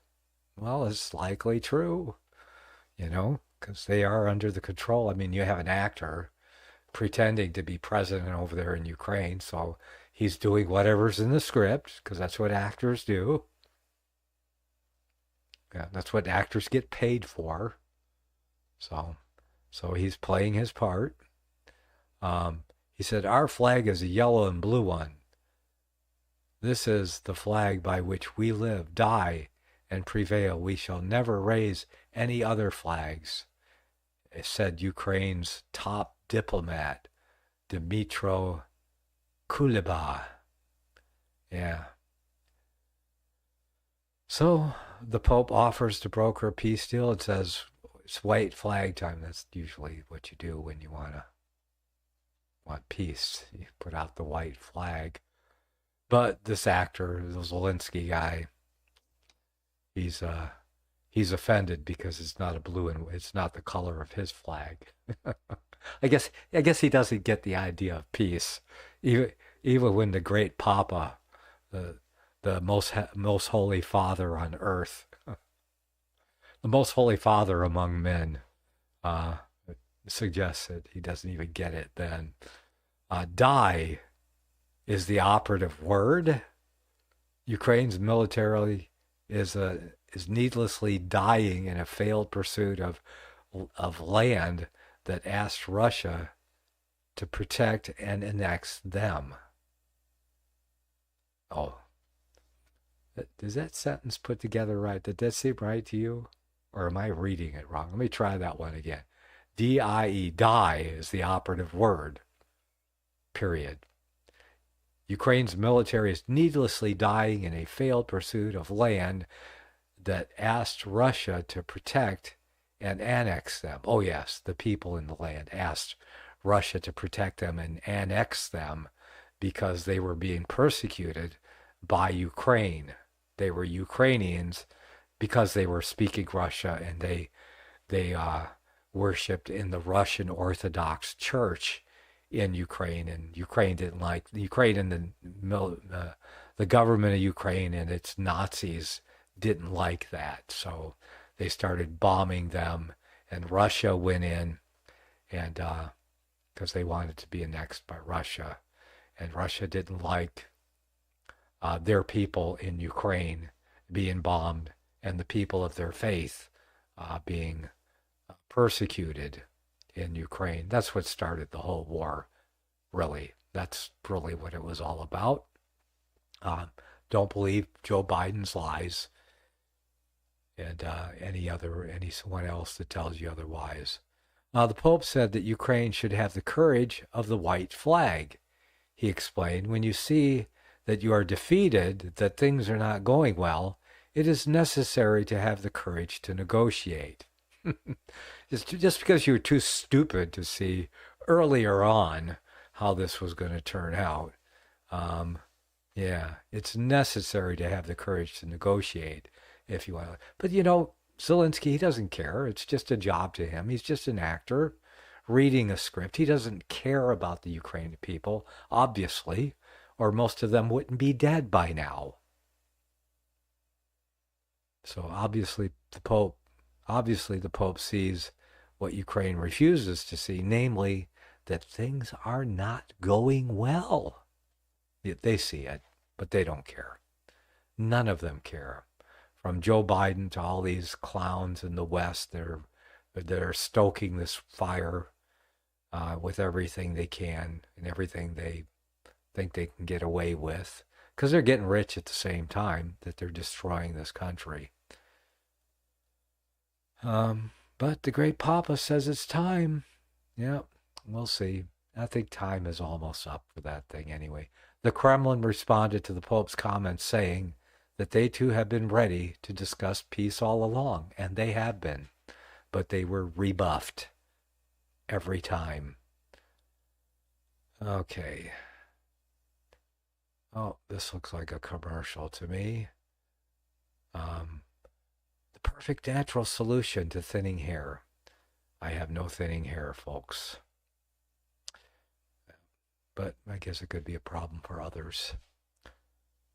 Well, it's likely true, because they are under the control. I mean, you have an actor pretending to be president over there in Ukraine, so he's doing whatever's in the script, because that's what actors do. Yeah, that's what actors get paid for. So he's playing his part. He said, our flag is a yellow and blue one. This is the flag by which we live, die, and prevail. We shall never raise any other flags, said Ukraine's top diplomat, Dmytro Kuleba. Yeah. So the Pope offers to broker a peace deal. It says it's white flag time. That's usually what you do when you want peace. You put out the white flag. But this actor, the Zelensky guy, he's offended because it's not a blue and it's not the color of his flag. I guess he doesn't get the idea of peace, even when the great Papa, the most holy Father on earth, the most holy Father among men, suggests it. He doesn't even get it. Then, die is the operative word. Ukraine's military is needlessly dying in a failed pursuit of land that asked Russia to protect and annex them. Oh, is that sentence put together right? Did that seem right to you? Or am I reading it wrong? Let me try that one again. D-I-E, die is the operative word. Period. Ukraine's military is needlessly dying in a failed pursuit of land that asked Russia to protect and annex them. Oh yes, the people in the land asked Russia to protect them and annex them because they were being persecuted by Ukraine. They were Ukrainians because they were speaking Russia, and they worshipped in the Russian Orthodox Church in Ukraine, and Ukraine didn't like Ukraine, and the government of Ukraine and its Nazis didn't like that, so they started bombing them, and Russia went in, and because they wanted to be annexed by Russia, and Russia didn't like their people in Ukraine being bombed and the people of their faith being persecuted in Ukraine. That's what started the whole war, really. That's really what it was all about. Don't believe Joe Biden's lies and anyone else that tells you otherwise. The Pope said that Ukraine should have the courage of the white flag. He explained, when you see that you are defeated, that things are not going well, it is necessary to have the courage to negotiate. Just because you were too stupid to see earlier on how this was going to turn out. Yeah, it's necessary to have the courage to negotiate if you want. But Zelensky, he doesn't care. It's just a job to him. He's just an actor reading a script. He doesn't care about the Ukrainian people, obviously, or most of them wouldn't be dead by now. So obviously the Pope sees what Ukraine refuses to see, namely that things are not going well. They see it, but they don't care. None of them care. From Joe Biden to all these clowns in the West that are stoking this fire with everything they can and everything they think they can get away with, because they're getting rich at the same time that they're destroying this country. But the great Papa says it's time. Yeah, we'll see. I think time is almost up for that thing anyway. The Kremlin responded to the Pope's comments saying that they too have been ready to discuss peace all along, and they have been, but they were rebuffed every time. Okay. Oh, this looks like a commercial to me. The perfect natural solution to thinning hair. I have no thinning hair, folks. But I guess it could be a problem for others.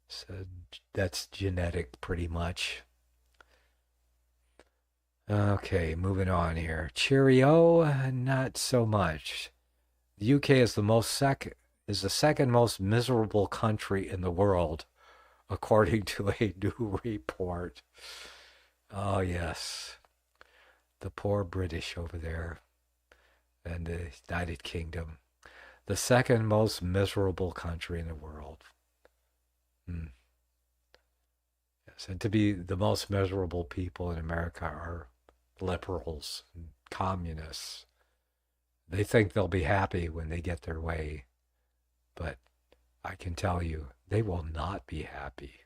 So that's genetic pretty much. Okay, moving on here. Cheerio, not so much. The UK is the second most miserable country in the world, according to a new report. Oh, yes. The poor British over there and the United Kingdom. The second most miserable country in the world. Yes, and to be the most miserable people in America are liberals and communists. They think they'll be happy when they get their way. But I can tell you, they will not be happy.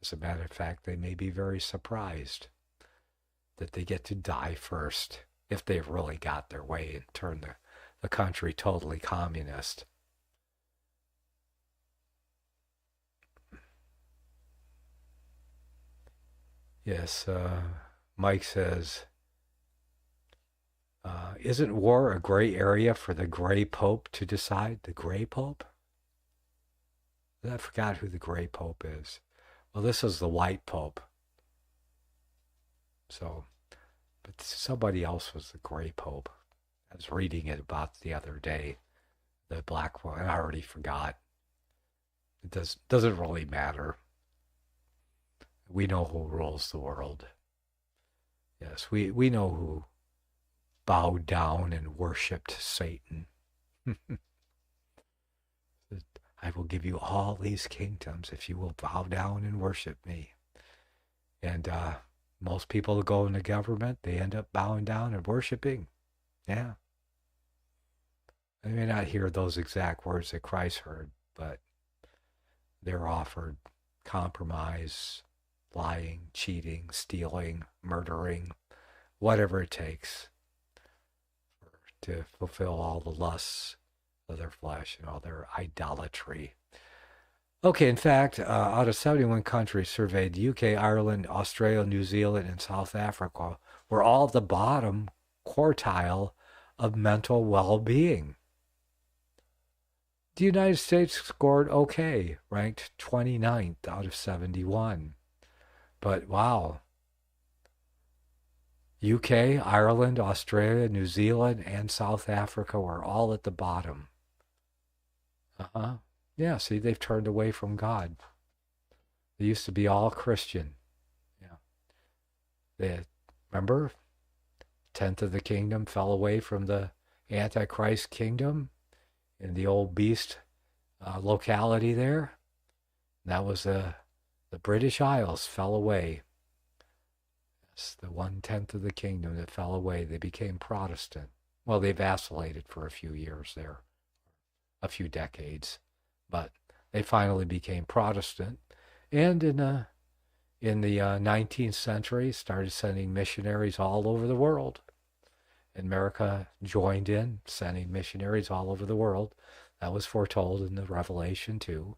As a matter of fact, they may be very surprised that they get to die first if they've really got their way and turned the country totally communist. Yes, Mike says, isn't war a gray area for the gray pope to decide? The gray pope? I forgot who the gray pope is. Well, this is the white pope. So, but somebody else was the gray pope. I was reading it about the other day. The black one, I already forgot. It doesn't really matter. We know who rules the world. Yes, we know who bowed down and worshipped Satan. I will give you all these kingdoms if you will bow down and worship me. And most people who go into government, they end up bowing down and worshiping. Yeah. I may not hear those exact words that Christ heard, but they're offered compromise, lying, cheating, stealing, murdering, whatever it takes to fulfill all the lusts of their flesh and all their idolatry. Okay, in fact, out of 71 countries surveyed, the UK, Ireland, Australia, New Zealand, and South Africa were all the bottom quartile of mental well-being. The United States scored okay, ranked 29th out of 71. But wow, UK, Ireland, Australia, New Zealand, and South Africa were all at the bottom. Yeah, see, they've turned away from God. They used to be all Christian. Yeah. Remember? 10th of the kingdom fell away from the Antichrist kingdom in the old beast locality there. That was the British Isles fell away. It's the 1/10 of the kingdom that fell away. They became Protestant. Well, they vacillated for a few years there, a few decades, but they finally became Protestant. And in the 19th century, started sending missionaries all over the world. And America joined in, sending missionaries all over the world. That was foretold in the Revelation too.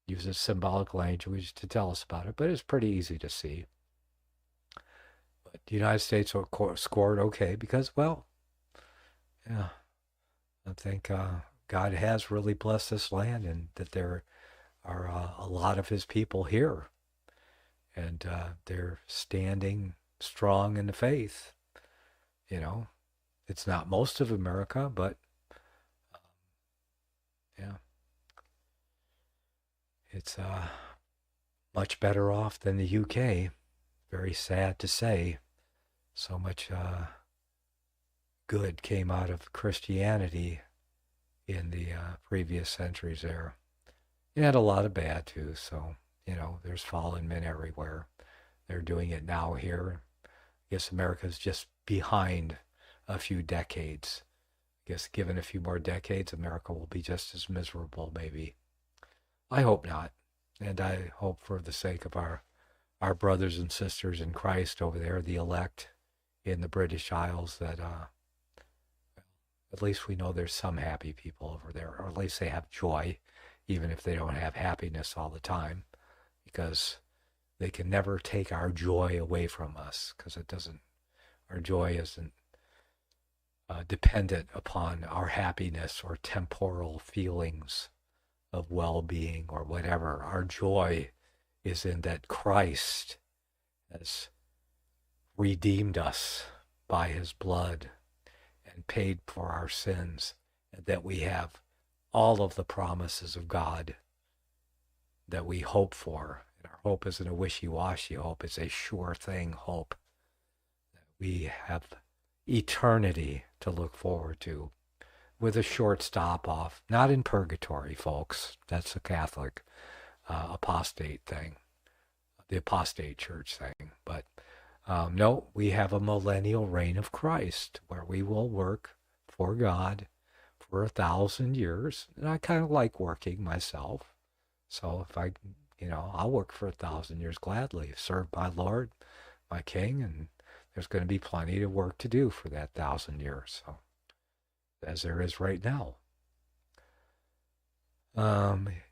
Uses symbolic language to tell us about it, but it's pretty easy to see. But the United States scored okay because, well, yeah, I think God has really blessed this land and that there are a lot of his people here. And they're standing strong in the faith. You know, it's not most of America, but yeah. It's much better off than the UK. Very sad to say. So much good came out of Christianity in the previous centuries there. And a lot of bad too. So, you know, there's fallen men everywhere. They're doing it now here. I guess America's just behind a few decades. I guess given a few more decades, America will be just as miserable maybe. I hope not. And I hope for the sake of our brothers and sisters in Christ over there, the elect in the British Isles, that at least we know there's some happy people over there, or at least they have joy, even if they don't have happiness all the time, because they can never take our joy away from us, because our joy isn't dependent upon our happiness or temporal feelings of well-being or whatever. Our joy is in that Christ has redeemed us by his blood and paid for our sins, and that we have all of the promises of God that we hope for. And our hope isn't a wishy-washy hope, it's a sure thing hope. We have eternity to look forward to, with a short stop off, not in purgatory, folks. That's a Catholic apostate thing, the apostate church thing. But no, we have a millennial reign of Christ where we will work for God for 1,000 years. And I kind of like working myself. So if I'll work for 1,000 years gladly, serve my Lord, my King, and there's going to be plenty of work to do for that 1,000 years. So, as there is right now.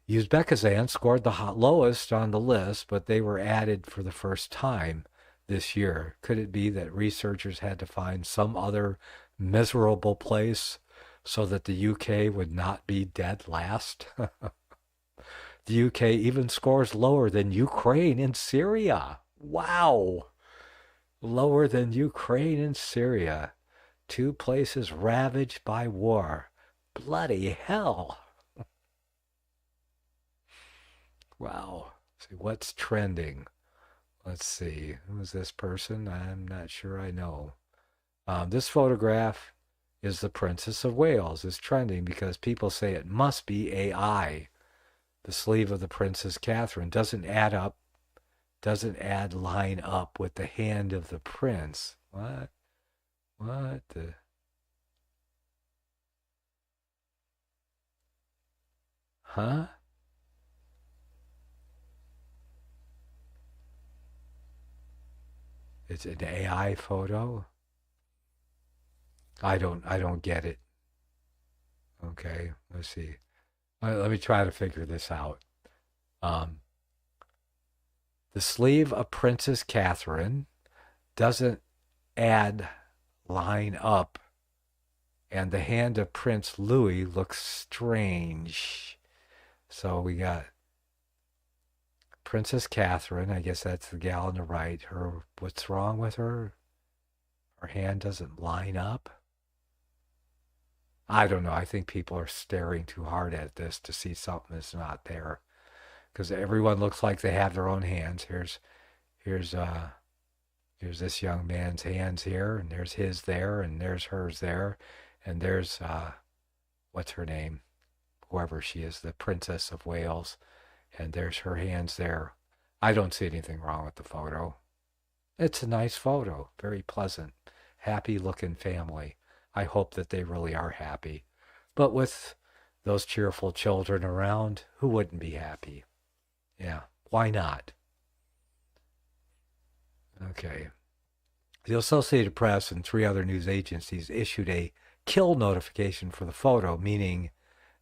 Uzbekistan scored the lowest on the list, but they were added for the first time this year. Could it be that researchers had to find some other miserable place so that the UK would not be dead last? The UK even scores lower than Ukraine and Syria. Wow! Lower than Ukraine and Syria. 2 places ravaged by war. Bloody hell. Wow. See, what's trending? Let's see. Who's this person? I'm not sure I know. This photograph is the Princess of Wales. It's trending because people say it must be AI. The sleeve of the Princess Catherine doesn't line up with the hand of the prince. What the... Huh? It's an AI photo? I don't get it. Okay, let's see. Let me try to figure this out. The sleeve of Princess Catherine doesn't line up, and the hand of Prince Louis looks strange. So we got Princess Catherine, I guess that's the gal on the right. What's wrong with her? Her hand doesn't line up. I don't know. I think people are staring too hard at this to see something that's not there, because everyone looks like they have their own hands. Here's this young man's hands here, and there's his there, and there's hers there, and there's what's her name? Whoever she is, the Princess of Wales, and there's her hands there. I don't see anything wrong with the photo. It's a nice photo, very pleasant, happy-looking family. I hope that they really are happy. But with those cheerful children around, who wouldn't be happy? Yeah, why not? Okay. The Associated Press and 3 other news agencies issued a kill notification for the photo, meaning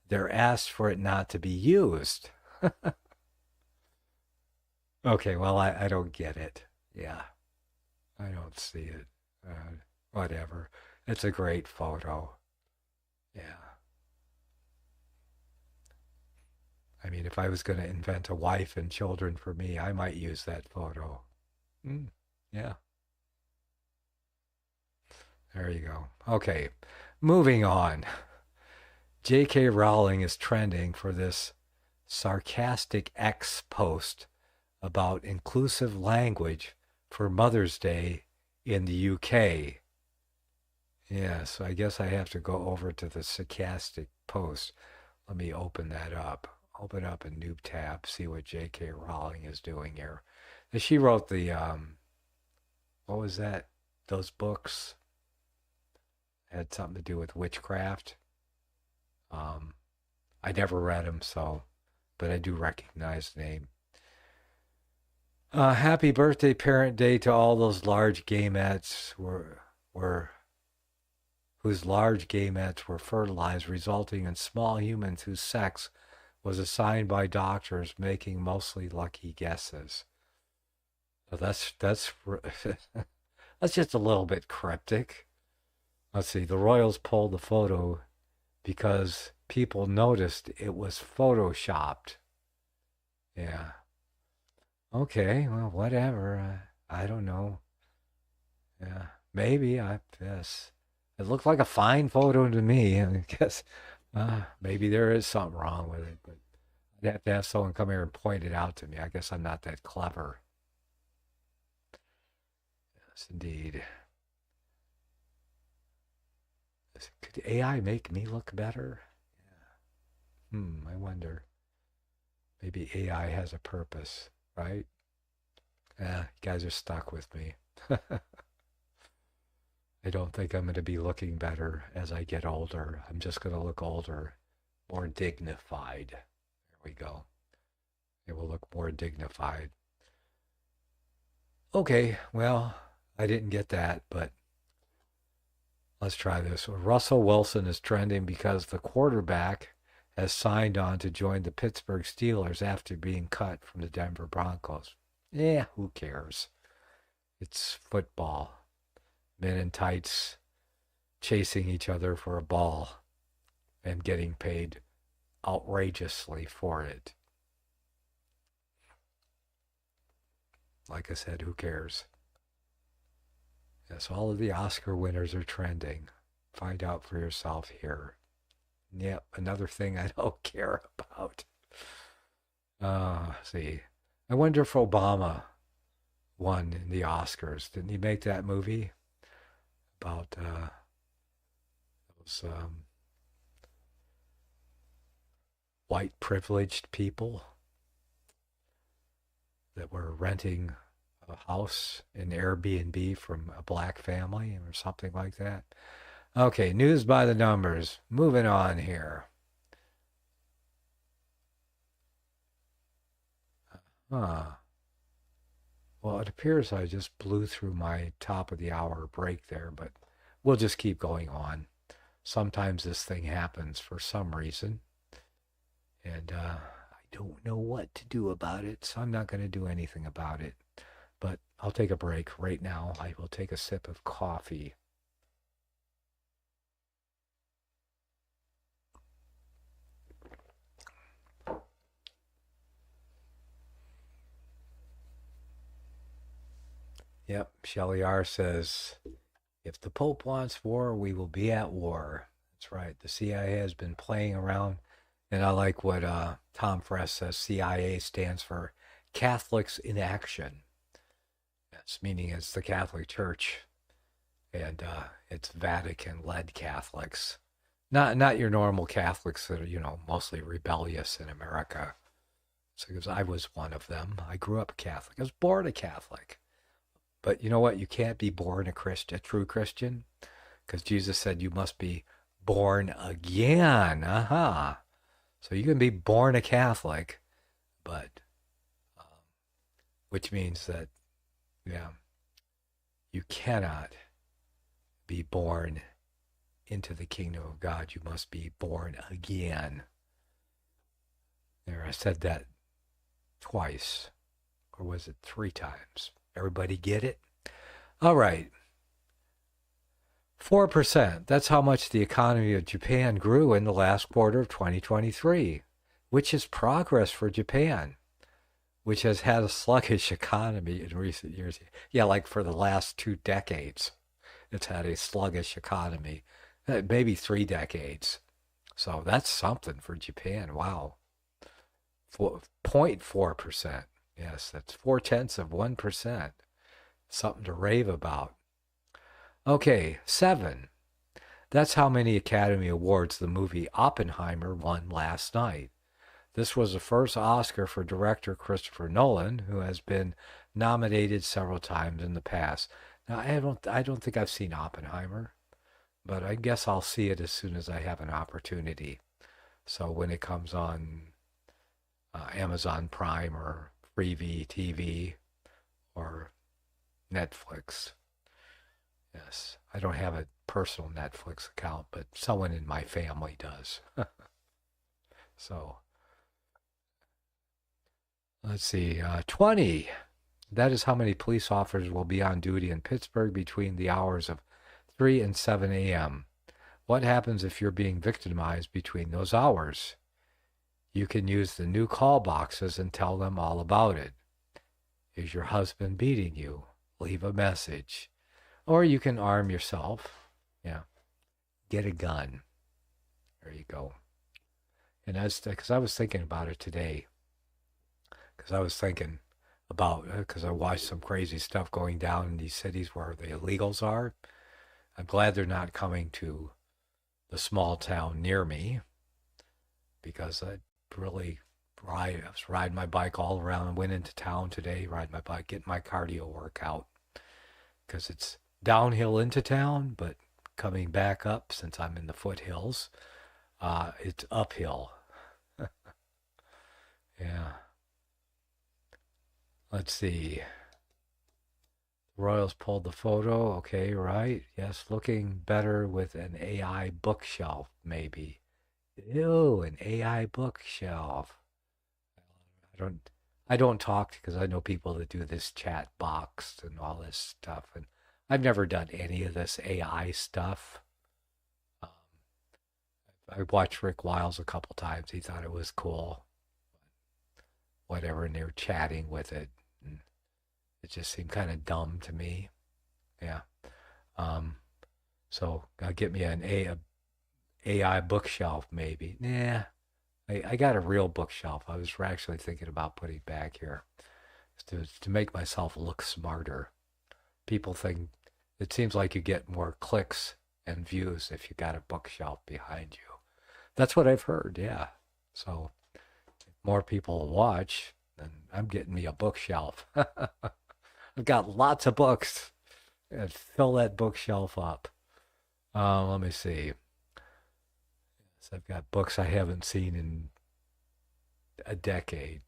they're asked for it not to be used. Okay, well, I don't get it. Yeah, I don't see it. Whatever. It's a great photo. Yeah. I mean, if I was going to invent a wife and children for me, I might use that photo. Yeah. There you go. Okay, moving on. J.K. Rowling is trending for this sarcastic X post about inclusive language for Mother's Day in the UK. Yeah, so I guess I have to go over to the sarcastic post. Let me open that up. Open up a new tab, see what J.K. Rowling is doing here. And she wrote the, what was that? Those books had something to do with witchcraft. I never read them, but I do recognize the name. Happy birthday, Parent Day, to all those large gametes whose large gametes were fertilized, resulting in small humans whose sex was assigned by doctors, making mostly lucky guesses. So that's that's just a little bit cryptic. Let's see. The Royals pulled the photo because people noticed it was photoshopped. Yeah. Okay, well, whatever. I don't know. Yeah, maybe. Yes. It looked like a fine photo to me. I guess maybe there is something wrong with it, but I'd have to have someone come here and point it out to me. I guess I'm not that clever. Yes, indeed. Could AI make me look better? Yeah. I wonder. Maybe AI has a purpose, right? Yeah, you guys are stuck with me. I don't think I'm going to be looking better as I get older. I'm just going to look older, more dignified. There we go. It will look more dignified. Okay, well, I didn't get that, but let's try this. Russell Wilson is trending because the quarterback has signed on to join the Pittsburgh Steelers after being cut from the Denver Broncos. Yeah, who cares? It's football. Men in tights chasing each other for a ball and getting paid outrageously for it. Like I said, who cares? Yes, all of the Oscar winners are trending. Find out for yourself here. Yep, another thing I don't care about. See. I wonder if Obama won in the Oscars. Didn't he make that movie about those white privileged people that were renting a house in Airbnb from a black family or something like that? Okay, news by the numbers. Moving on here. Well, it appears I just blew through my top of the hour break there, but we'll just keep going on. Sometimes this thing happens for some reason, and I don't know what to do about it, so I'm not going to do anything about it. But I'll take a break right now. I will take a sip of coffee. Yep, Shelley R. says, if the Pope wants war, we will be at war. That's right. The CIA has been playing around. And I like what Tom Fress says. CIA stands for Catholics in Action. That's meaning it's the Catholic Church. And it's Vatican-led Catholics. Not your normal Catholics that are, mostly rebellious in America. So, because I was one of them. I grew up Catholic. I was born a Catholic. But you know what? You can't be born a true Christian, because Jesus said you must be born again. Aha. So you can be born a Catholic, but which means that, you cannot be born into the kingdom of God. You must be born again. There, I said that twice, or was it 3 times? Everybody get it? All right. 4%. That's how much the economy of Japan grew in the last quarter of 2023, which is progress for Japan, which has had a sluggish economy in recent years. Yeah, like for the last 2 decades, it's had a sluggish economy, maybe 3 decades. So that's something for Japan. Wow. 0.4%. Yes, that's 0.4%. Something to rave about. Okay, 7. That's how many Academy Awards the movie Oppenheimer won last night. This was the first Oscar for director Christopher Nolan, who has been nominated several times in the past. Now, I don't think I've seen Oppenheimer, but I guess I'll see it as soon as I have an opportunity. So when it comes on Amazon Prime or Freevee TV, or Netflix. Yes, I don't have a personal Netflix account, but someone in my family does. So, let's see, 20. That is how many police officers will be on duty in Pittsburgh between the hours of 3 and 7 a.m. What happens if you're being victimized between those hours? You can use the new call boxes and tell them all about it. Is your husband beating you? Leave a message. Or you can arm yourself. Yeah. Get a gun. There you go. And because I was thinking about it today. Because I was thinking about, because I watched some crazy stuff going down in these cities where the illegals are. I'm glad they're not coming to the small town near me, because I was riding my bike all around and went into town today, ride my bike, get my cardio workout, because it's downhill into town, but coming back up, since I'm in the foothills, it's uphill. Yeah. Let's see. Royals pulled the photo. Okay, right. Yes, looking better with an AI bookshelf, maybe. Ew, an AI bookshelf. I don't talk, because I know people that do this chat box and all this stuff, and I've never done any of this AI stuff. I watched Rick Wiles a couple times. He thought it was cool. Whatever, and they were chatting with it. And it just seemed kind of dumb to me. Yeah. So I'll get me an AI bookshelf, maybe. Nah. I got a real bookshelf. I was actually thinking about putting back here to make myself look smarter. People think it seems like you get more clicks and views if you got a bookshelf behind you. That's what I've heard, yeah. So if more people watch, then I'm getting me a bookshelf. I've got lots of books, and fill that bookshelf up. Let me see. So I've got books I haven't seen in a decade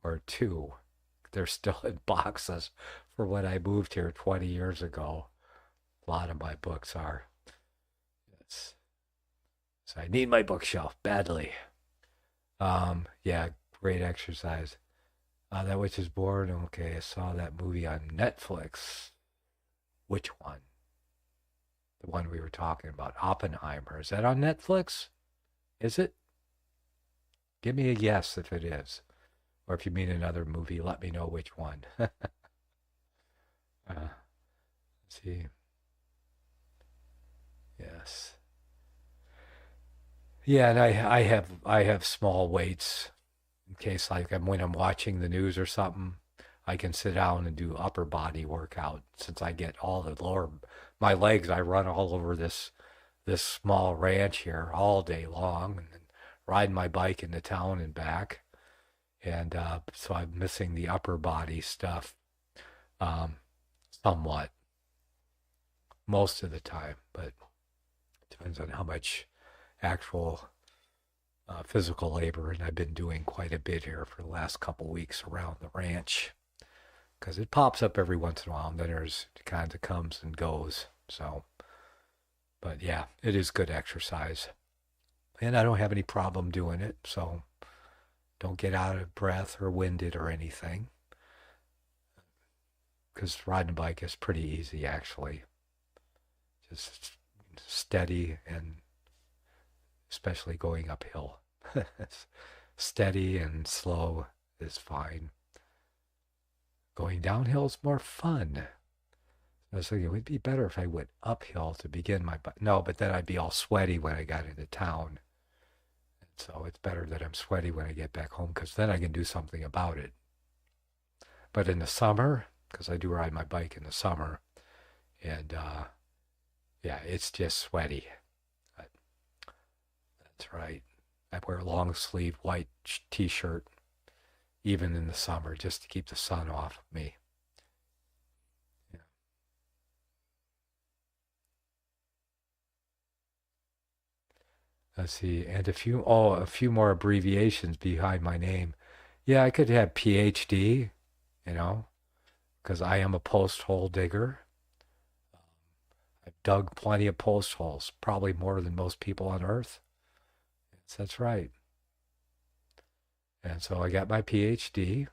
or two. They're still in boxes for when I moved here 20 years ago. A lot of my books are. Yes. So I need my bookshelf badly. Yeah, great exercise. That Witch is Born. Okay, I saw that movie on Netflix. Which one? The one we were talking about, Oppenheimer. Is that on Netflix? Is it? Give me a yes if it is. Or if you mean another movie, let me know which one. Let's see. Yes. Yeah, and I have small weights in case, like, when I'm watching the news or something, I can sit down and do upper body workout, since I get all the lower, my legs, I run all over this small ranch here all day long, and then ride my bike into town and back. And so I'm missing the upper body stuff somewhat most of the time, but it depends on how much actual physical labor, and I've been doing quite a bit here for the last couple weeks around the ranch, because it pops up every once in a while, and then there's kind of comes and goes. So, but yeah, it is good exercise, and I don't have any problem doing it, so don't get out of breath or winded or anything, because riding a bike is pretty easy, actually. Just steady, and especially going uphill. Steady and slow is fine. Going downhill is more fun. I was thinking it would be better if I went uphill to begin my bike. No, but then I'd be all sweaty when I got into town. And so it's better that I'm sweaty when I get back home, because then I can do something about it. But in the summer, because I do ride my bike in the summer, and yeah, it's just sweaty. That's right. I wear a long sleeve white t-shirt even in the summer, just to keep the sun off of me. Yeah. Let's see, and a few more abbreviations behind my name. Yeah, I could have PhD, you know, because I am a post hole digger. I've dug plenty of post holes, probably more than most people on Earth. Yes, that's right. And so I got my PhD.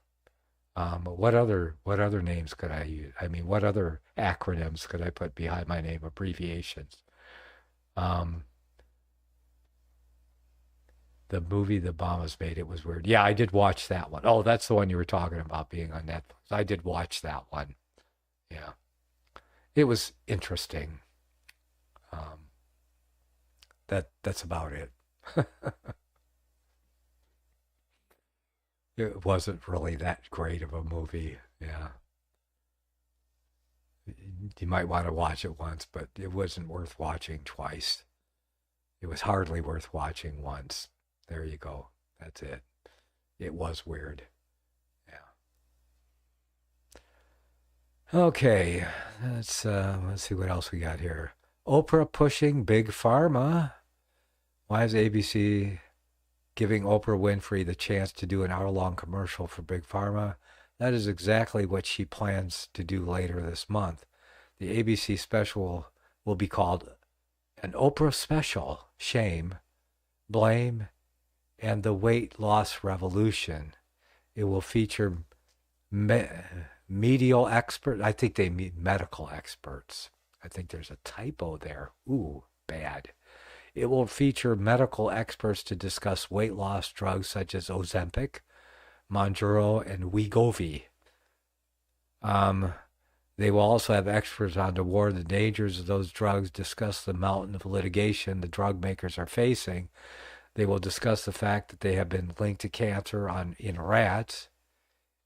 What other names could I use? I mean, what other acronyms could I put behind my name? Abbreviations. The movie the Obamas made, it was weird. Yeah, I did watch that one. Oh, that's the one you were talking about being on Netflix. I did watch that one. Yeah. It was interesting. That's about it. It wasn't really that great of a movie. Yeah. You might want to watch it once, but it wasn't worth watching twice. It was hardly worth watching once. There you go. That's it. It was weird. Yeah. Okay. Let's see what else we got here. Oprah pushing Big Pharma. Why is ABC giving Oprah Winfrey the chance to do an hour-long commercial for Big Pharma? That is exactly what she plans to do later this month. The ABC special will be called an Oprah Special: Shame, Blame, and the Weight Loss Revolution. It will feature medical experts. I think they mean medical experts. I think there's a typo there. Ooh, bad. It will feature medical experts to discuss weight loss drugs such as Ozempic, Mounjaro, and Wegovy. They will also have experts on to warn the dangers of those drugs, discuss the mountain of litigation the drug makers are facing. They will discuss the fact that they have been linked to cancer in rats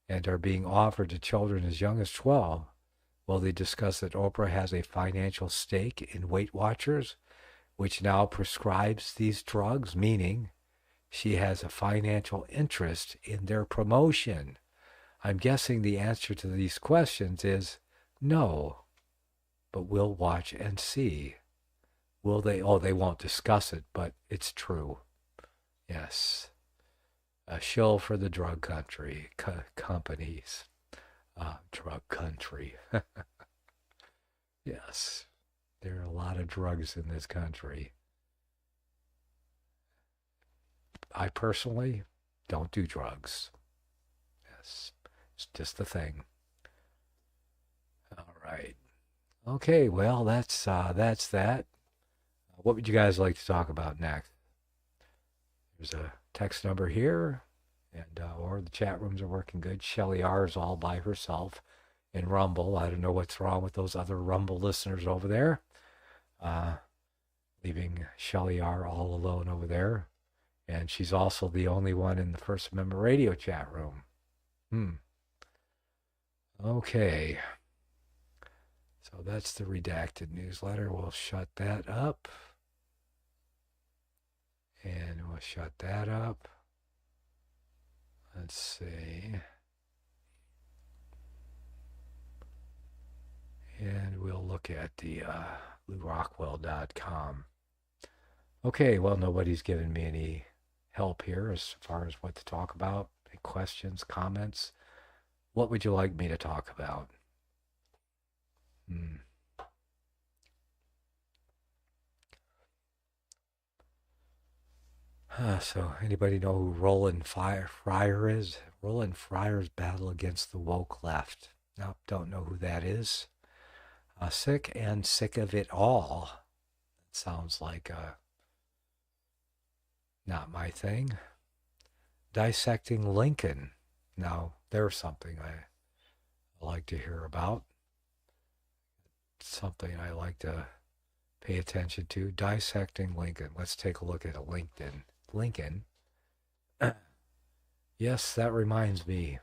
and are being offered to children as young as 12. Will they discuss that Oprah has a financial stake in Weight Watchers, which now prescribes these drugs, meaning she has a financial interest in their promotion? I'm guessing the answer to these questions is no, but we'll watch and see. Will they? Oh, they won't discuss it, but it's true. Yes. A shill for the drug country, companies. Drug country. Yes. There are a lot of drugs in this country. I personally don't do drugs. Yes. It's just the thing. All right. Okay, well, that's that. What would you guys like to talk about next? There's a text number here, and or the chat rooms are working good. Shelly R is all by herself in Rumble. I don't know what's wrong with those other Rumble listeners over there. Leaving Shelly R all alone over there. And she's also the only one in the First Amendment Radio chat room. Okay. So that's the redacted newsletter. We'll shut that up. And we'll shut that up. Let's see. And we'll look at the LouRockwell.com. Okay, well, nobody's given me any help here as far as what to talk about. Any questions, comments? What would you like me to talk about? So anybody know who Roland Fryer is? Roland Fryer's battle against the woke left. Nope, don't know who that is. Sick and sick of it all. It sounds like not my thing. Dissecting Lincoln. Now, there's something I like to hear about. Something I like to pay attention to. Dissecting Lincoln. Let's take a look at a LinkedIn. Lincoln. Yes, that reminds me.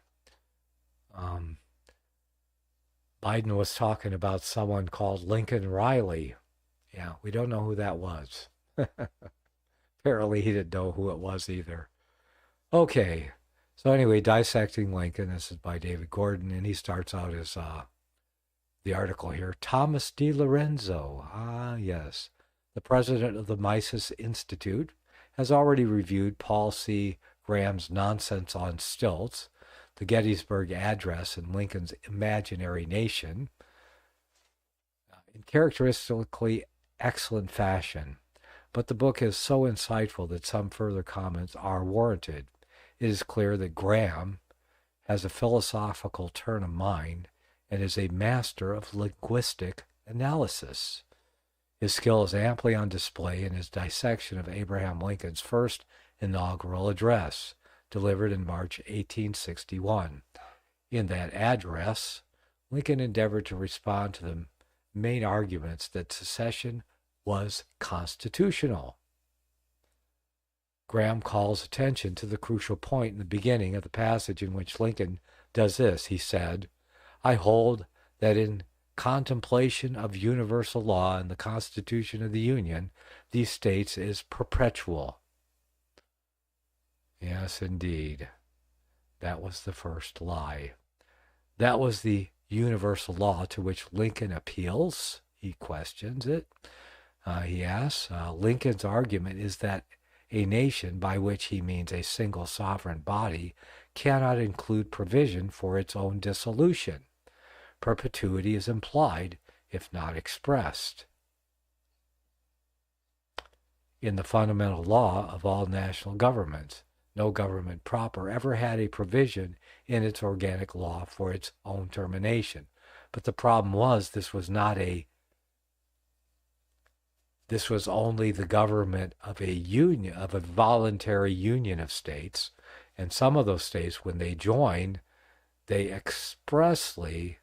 Biden was talking about someone called Lincoln Riley. Yeah, we don't know who that was. Apparently he didn't know who it was either. Okay, so anyway, Dissecting Lincoln. This is by David Gordon, and he starts out as the article here. Thomas DiLorenzo. Yes. The president of the Mises Institute has already reviewed Paul C. Graham's Nonsense on Stilts, the Gettysburg Address and Lincoln's imaginary nation in characteristically excellent fashion, but the book is so insightful that some further comments are warranted. It is clear that Graham has a philosophical turn of mind and is a master of linguistic analysis. His skill is amply on display in his dissection of Abraham Lincoln's first inaugural address, delivered in March 1861. In that address, Lincoln endeavored to respond to the main arguments that secession was constitutional. Graham calls attention to the crucial point in the beginning of the passage in which Lincoln does this. He said, "I hold that in contemplation of universal law and the Constitution of the Union, these states is perpetual." Yes, indeed. That was the first lie. That was the universal law to which Lincoln appeals. He questions it. He asks, Lincoln's argument is that a nation, by which he means a single sovereign body, cannot include provision for its own dissolution. Perpetuity is implied, if not expressed. In the fundamental law of all national governments, no government proper ever had a provision in its organic law for its own termination. But the problem was this was only the government of a union, of a voluntary union of states. And some of those states, when they joined, they expressly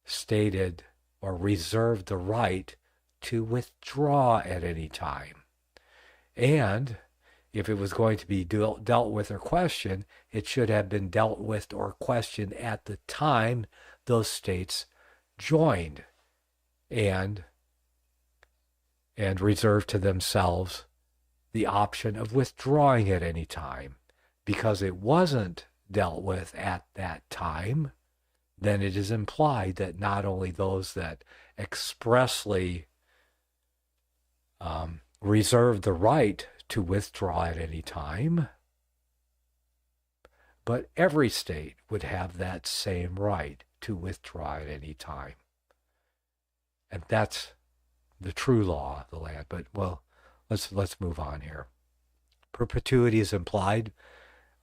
stated or reserved the right to withdraw at any time. And if it was going to be dealt with or questioned, it should have been dealt with or questioned at the time those states joined and reserved to themselves the option of withdrawing at any time. Because it wasn't dealt with at that time, then it is implied that not only those that expressly reserved the right to withdraw at any time, but every state would have that same right to withdraw at any time. And that's the true law of the land. But, well, let's move on here. Perpetuity is implied,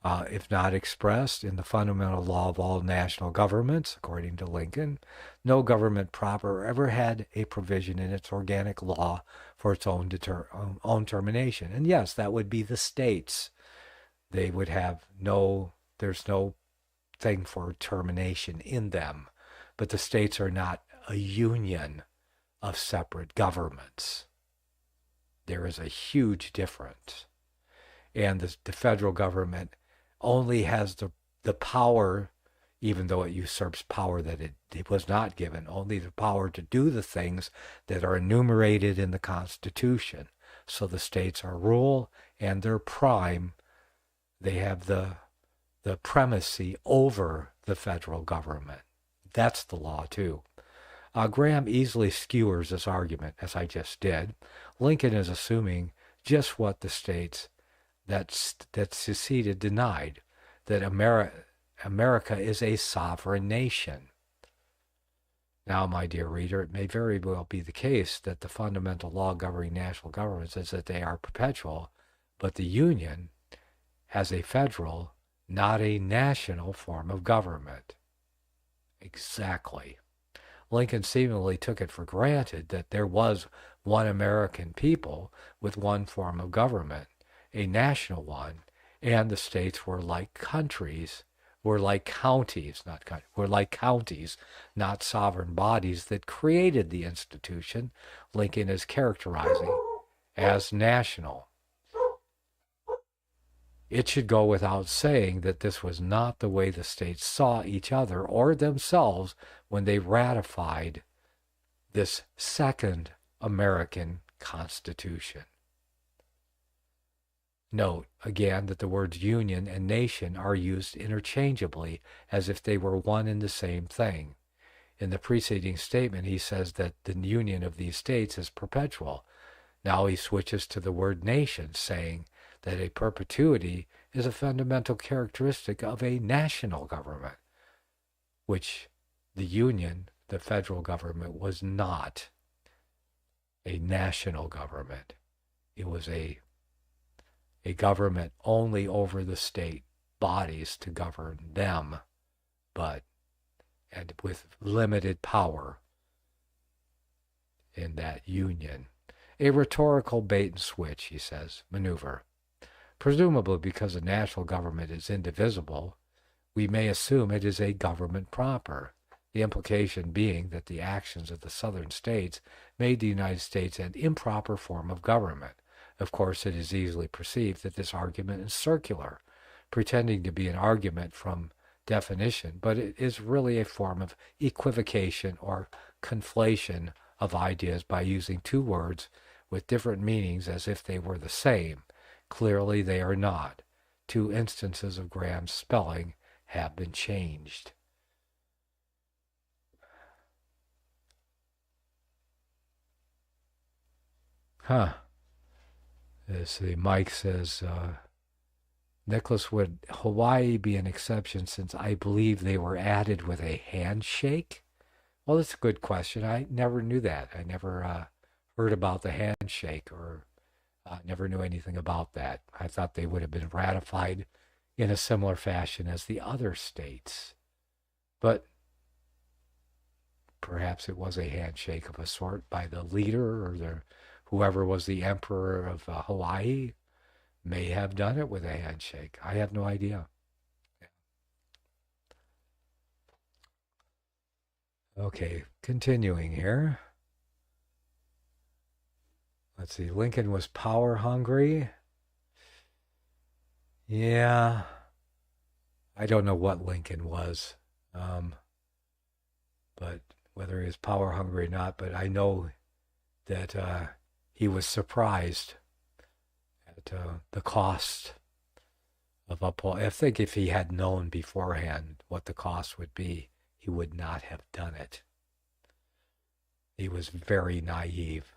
if not expressed, in the fundamental law of all national governments, according to Lincoln. No government proper ever had a provision in its organic law for its own termination. And yes, that would be the states. They would have there's no thing for termination in them. But the states are not a union of separate governments. There is a huge difference. And the federal government only has the power, even though it usurps power that it was not given, only the power to do the things that are enumerated in the Constitution. So the states are rule, and they're prime. They have the primacy over the federal government. That's the law, too. Graham easily skewers this argument, as I just did. Lincoln is assuming just what the states that seceded denied, that America is a sovereign nation. Now, my dear reader, it may very well be the case that the fundamental law governing national governments is that they are perpetual, but the Union has a federal, not a national form of government. Exactly. Lincoln seemingly took it for granted that there was one American people with one form of government, a national one, and the states were like counties, not sovereign bodies that created the institution Lincoln is characterizing as national. It should go without saying that this was not the way the states saw each other or themselves when they ratified this second American Constitution. Note, again, that the words union and nation are used interchangeably as if they were one and the same thing. In the preceding statement, he says that the union of these states is perpetual. Now he switches to the word nation, saying that a perpetuity is a fundamental characteristic of a national government, which the Union, the federal government, was not a national government. It was a government only over the state bodies to govern them, and with limited power in that union. A rhetorical bait and switch, he says, maneuver. Presumably because a national government is indivisible, we may assume it is a government proper, the implication being that the actions of the southern states made the United States an improper form of government. Of course, it is easily perceived that this argument is circular, pretending to be an argument from definition, but it is really a form of equivocation or conflation of ideas by using two words with different meanings as if they were the same. Clearly, they are not. Two instances of Graham's spelling have been changed. Let's see, Mike says, Nicholas, would Hawaii be an exception since I believe they were added with a handshake? Well, that's a good question. I never knew that. I never heard about the handshake or never knew anything about that. I thought they would have been ratified in a similar fashion as the other states. But perhaps it was a handshake of a sort by the leader or whoever was the emperor of Hawaii may have done it with a handshake. I have no idea. Okay, continuing here. Let's see, Lincoln was power hungry. Yeah, I don't know what Lincoln was, but whether he was power hungry or not, but I know that he was surprised at the cost of upholding. I think if he had known beforehand what the cost would be, he would not have done it. He was very naive.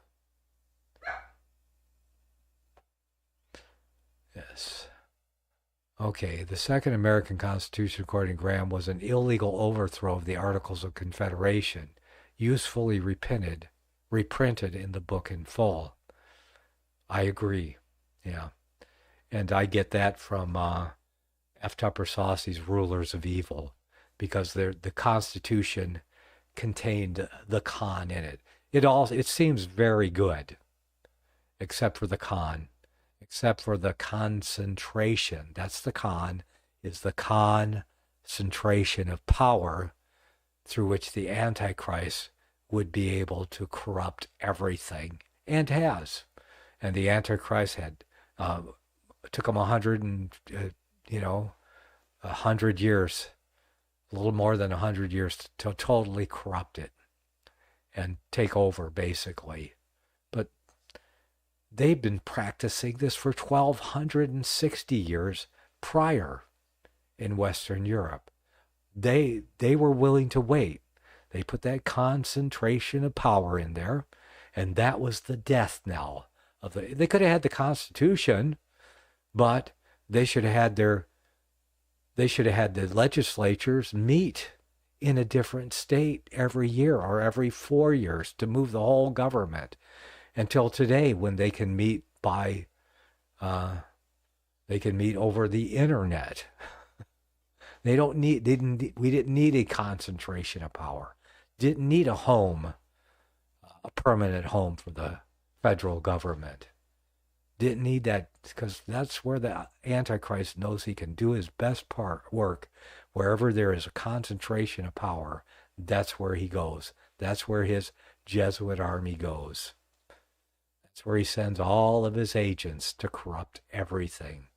Yes. Okay, the Second American Constitution, according to Graham, was an illegal overthrow of the Articles of Confederation, usefully reprinted in the book in full. I agree, yeah. And I get that from F. Tupper Saucy's Rulers of Evil, because the Constitution contained the con in it. It seems very good, except for the con. Except for the concentration. That's the con, is the concentration of power through which the Antichrist would be able to corrupt everything, and has. And the Antichrist had took him 100 years, a little more than 100 years to totally corrupt it and take over, basically. But they've been practicing this for 1,260 years prior in Western Europe. They were willing to wait. They put that concentration of power in there, and that was the death knell of the. They could have had the Constitution, but they should have had the legislatures meet in a different state every year or every 4 years to move the whole government. Until today, when they can meet over the internet. We didn't need a concentration of power. Didn't need a permanent home for the federal government. Didn't need that, because that's where the Antichrist knows he can do his best work. Wherever there is a concentration of power, that's where he goes. That's where his Jesuit army goes. That's where he sends all of his agents to corrupt everything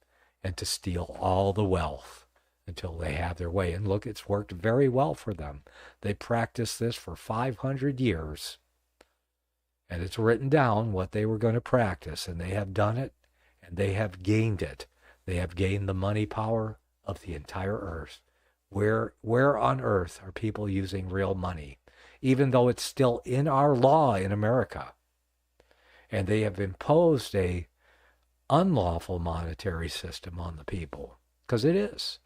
and to steal all the wealth until they have their way. And look, it's worked very well for them. They practiced this for 500 years. And it's written down what they were going to practice, and they have done it, and they have gained it. They have gained the money power of the entire earth. Where on earth are people using real money? Even though it's still in our law in America. And they have imposed a unlawful monetary system on the people, because it is.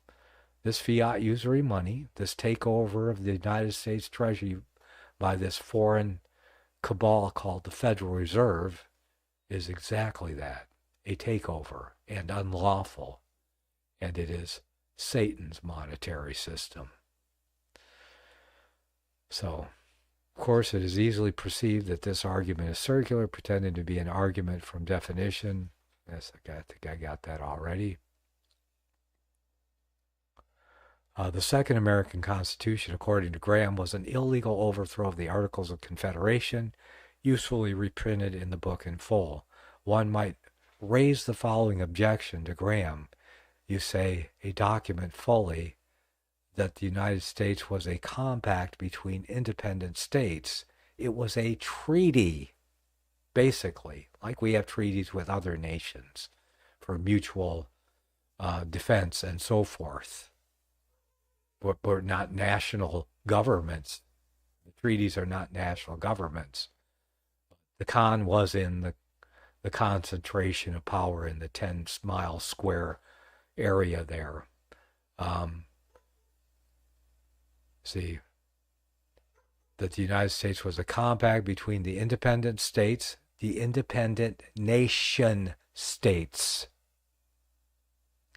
This fiat usury money, this takeover of the United States Treasury by this foreign cabal called the Federal Reserve, is exactly that, a takeover, and unlawful. And it is Satan's monetary system. So, of course, it is easily perceived that this argument is circular, pretending to be an argument from definition. Yes, I think I got that already. The Second American Constitution, according to Graham, was an illegal overthrow of the Articles of Confederation, usefully reprinted in the book in full. One might raise the following objection to Graham. You say a document fully that the United States was a compact between independent states. It was a treaty, basically, like we have treaties with other nations for mutual defense and so forth. But we're not national governments. The treaties are not national governments. The con was in the concentration of power in the 10-mile square area there. See, that the United States was a compact between the independent states, the independent nation states.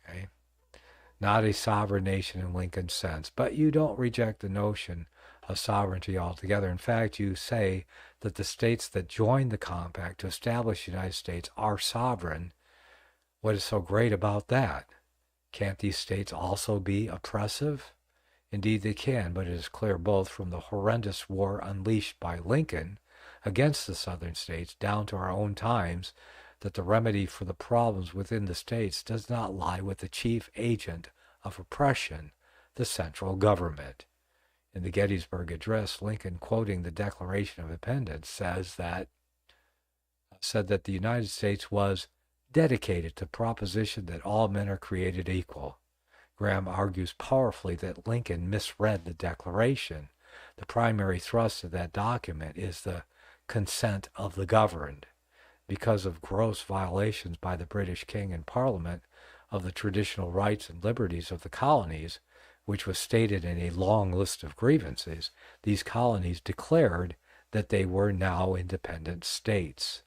Okay? Not a sovereign nation in Lincoln's sense. But you don't reject the notion of sovereignty altogether. In fact, you say that the states that joined the compact to establish the United States are sovereign. What is so great about that? Can't these states also be oppressive? Indeed they can, but it is clear both from the horrendous war unleashed by Lincoln against the southern states down to our own times that the remedy for the problems within the states does not lie with the chief agent of oppression, the central government. In the Gettysburg Address, Lincoln, quoting the Declaration of Independence, said that the United States was dedicated to the proposition that all men are created equal. Graham argues powerfully that Lincoln misread the Declaration. The primary thrust of that document is the consent of the governed. Because of gross violations by the British King and Parliament of the traditional rights and liberties of the colonies, which was stated in a long list of grievances, these colonies declared that they were now independent states.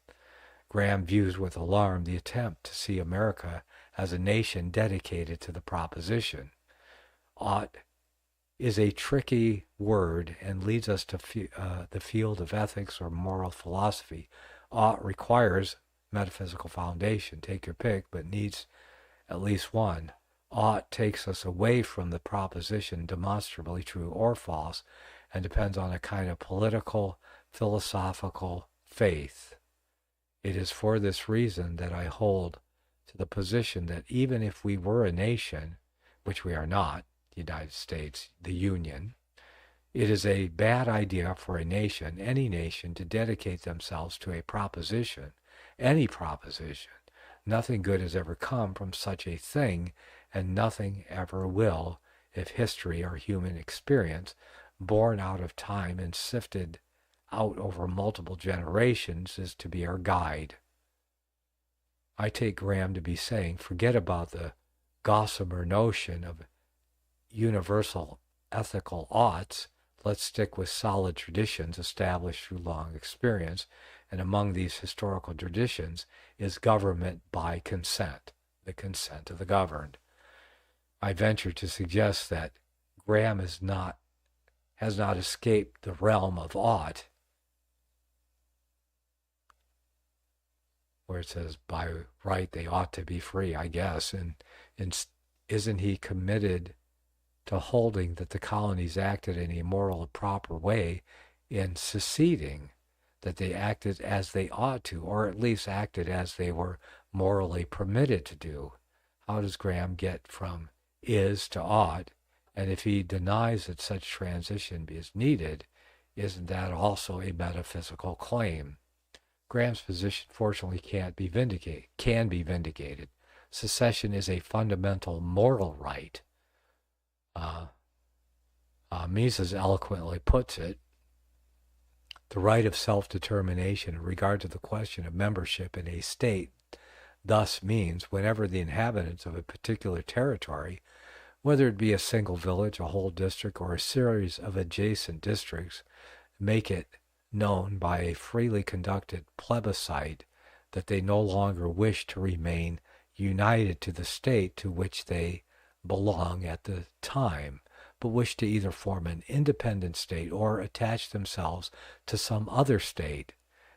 Graham views with alarm the attempt to see America as a nation dedicated to the proposition. Ought is a tricky word and leads us to the field of ethics or moral philosophy. Ought requires metaphysical foundation, take your pick, but needs at least one. Ought takes us away from the proposition demonstrably true or false and depends on a kind of political, philosophical faith. It is for this reason that I hold to the position that even if we were a nation, which we are not, the United States, the Union, it is a bad idea for a nation, any nation, to dedicate themselves to a proposition, any proposition. Nothing good has ever come from such a thing, and nothing ever will if history or human experience, born out of time and sifted out over multiple generations, is to be our guide. I take Graham to be saying, forget about the gossamer notion of universal ethical oughts. Let's stick with solid traditions established through long experience, and among these historical traditions is government by consent, the consent of the governed. I venture to suggest that Graham has not escaped the realm of ought, where it says by right they ought to be free, I guess, and isn't he committed to holding that the colonies acted in a moral and proper way in seceding, that they acted as they ought to, or at least acted as they were morally permitted to do? How does Graham get from is to ought? And if he denies that such transition is needed, isn't that also a metaphysical claim? Graham's position fortunately can be vindicated. Secession is a fundamental moral right. Mises eloquently puts it, the right of self-determination in regard to the question of membership in a state thus means whenever the inhabitants of a particular territory, whether it be a single village, a whole district, or a series of adjacent districts, make it known by a freely conducted plebiscite that they no longer wish to remain united to the state to which they belong at the time, but wish to either form an independent state or attach themselves to some other state.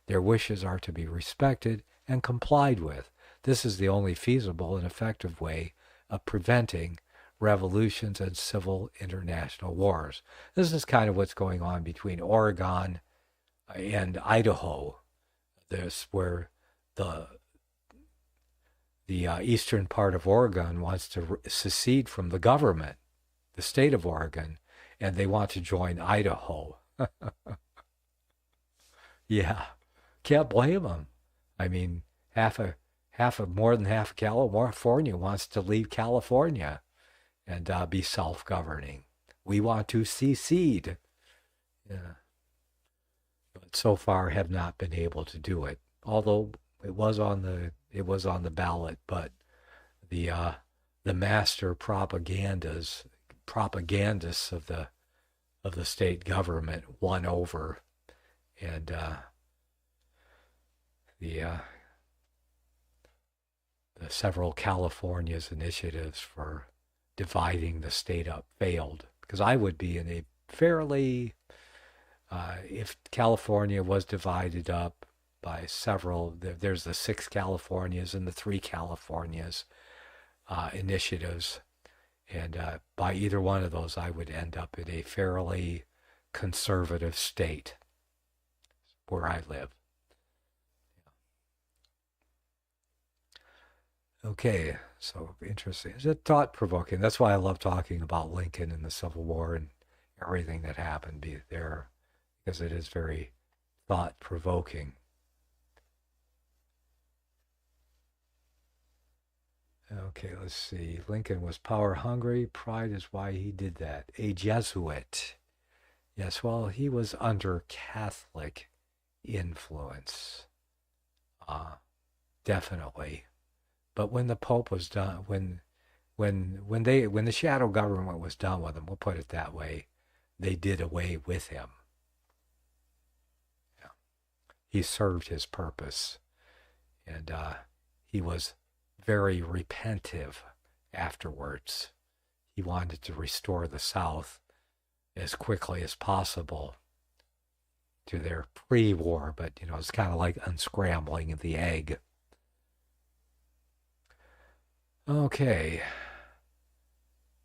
Their wishes are to be respected and complied with. This is the only feasible and effective way of preventing revolutions and civil international wars. This is kind of what's going on between Oregon and Idaho. This where the eastern part of Oregon wants to secede from the government, the state of Oregon, and they want to join Idaho. Yeah, can't blame them. I mean, more than half of California wants to leave California and be self-governing. We want to secede. Yeah. But so far have not been able to do it. Although it was on the ballot, but the master propagandists of the state government won over, and the several California's initiatives for dividing the state up failed, because I would be in a fairly if California was divided up by several, there's the 6 Californias and the 3 Californias initiatives, and by either one of those I would end up in a fairly conservative state where I live. Okay, so interesting. Is it thought-provoking? That's why I love talking about Lincoln and the Civil War and everything that happened there, because it is very thought-provoking. Okay, let's see. Lincoln was power-hungry. Pride is why he did that. A Jesuit. Yes, well, he was under Catholic influence. Definitely. But when the Pope was done, when the shadow government was done with him, we'll put it that way, they did away with him. Yeah. He served his purpose, and he was very repentive afterwards. He wanted to restore the South as quickly as possible to their pre-war, but it's kind of like unscrambling the egg. Okay.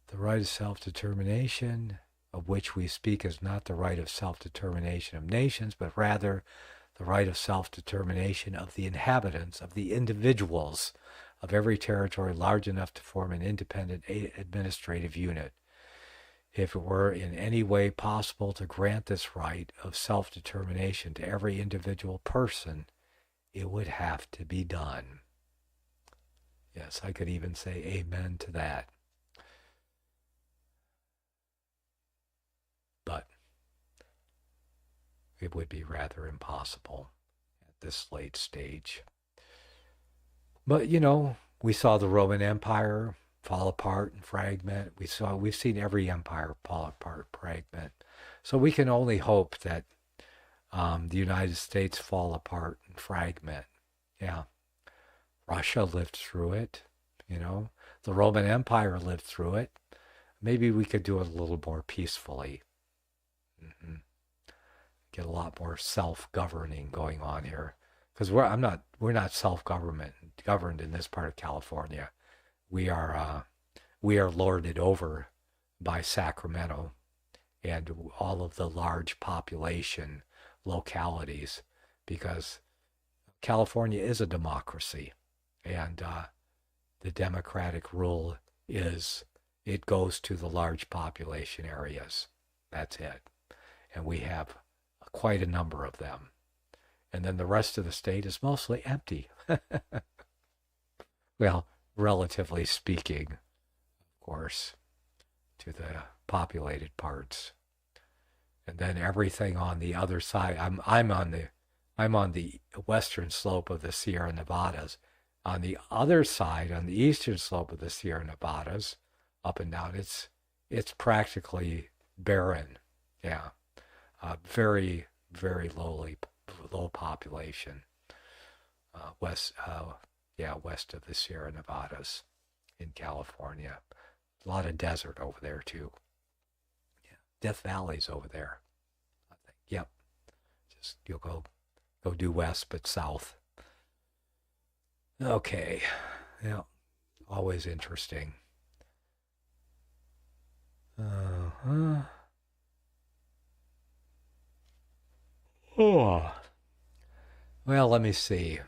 The right of self-determination, of which we speak, is not the right of self-determination of nations, but rather the right of self-determination of the inhabitants, of the individuals of every territory large enough to form an independent administrative unit. If it were in any way possible to grant this right of self-determination to every individual person, it would have to be done. Yes, I could even say amen to that. But it would be rather impossible at this late stage. But, we saw the Roman Empire fall apart and fragment. We've seen every empire fall apart, fragment. So we can only hope that the United States fall apart and fragment. Yeah. Russia lived through it, The Roman Empire lived through it. Maybe we could do it a little more peacefully. Get a lot more self-governing going on here, because we're not self-governed in this part of California. We are lorded over by Sacramento and all of the large population localities, because California is a democracy, and the democratic rule is it goes to the large population areas. That's it. And we have quite a number of them. And then the rest of the state is mostly empty. Well, relatively speaking, of course, to the populated parts. And then everything on the other side, I'm on the western slope of the Sierra Nevadas. On the other side, on the eastern slope of the Sierra Nevadas, up and down, it's practically barren. Yeah, very, very low population. West of the Sierra Nevadas in California. A lot of desert over there too. Yeah, Death Valley's over there, I think. Yep. Just you'll go due west but south. Okay. Yeah. Always interesting. Oh. Well, let me see.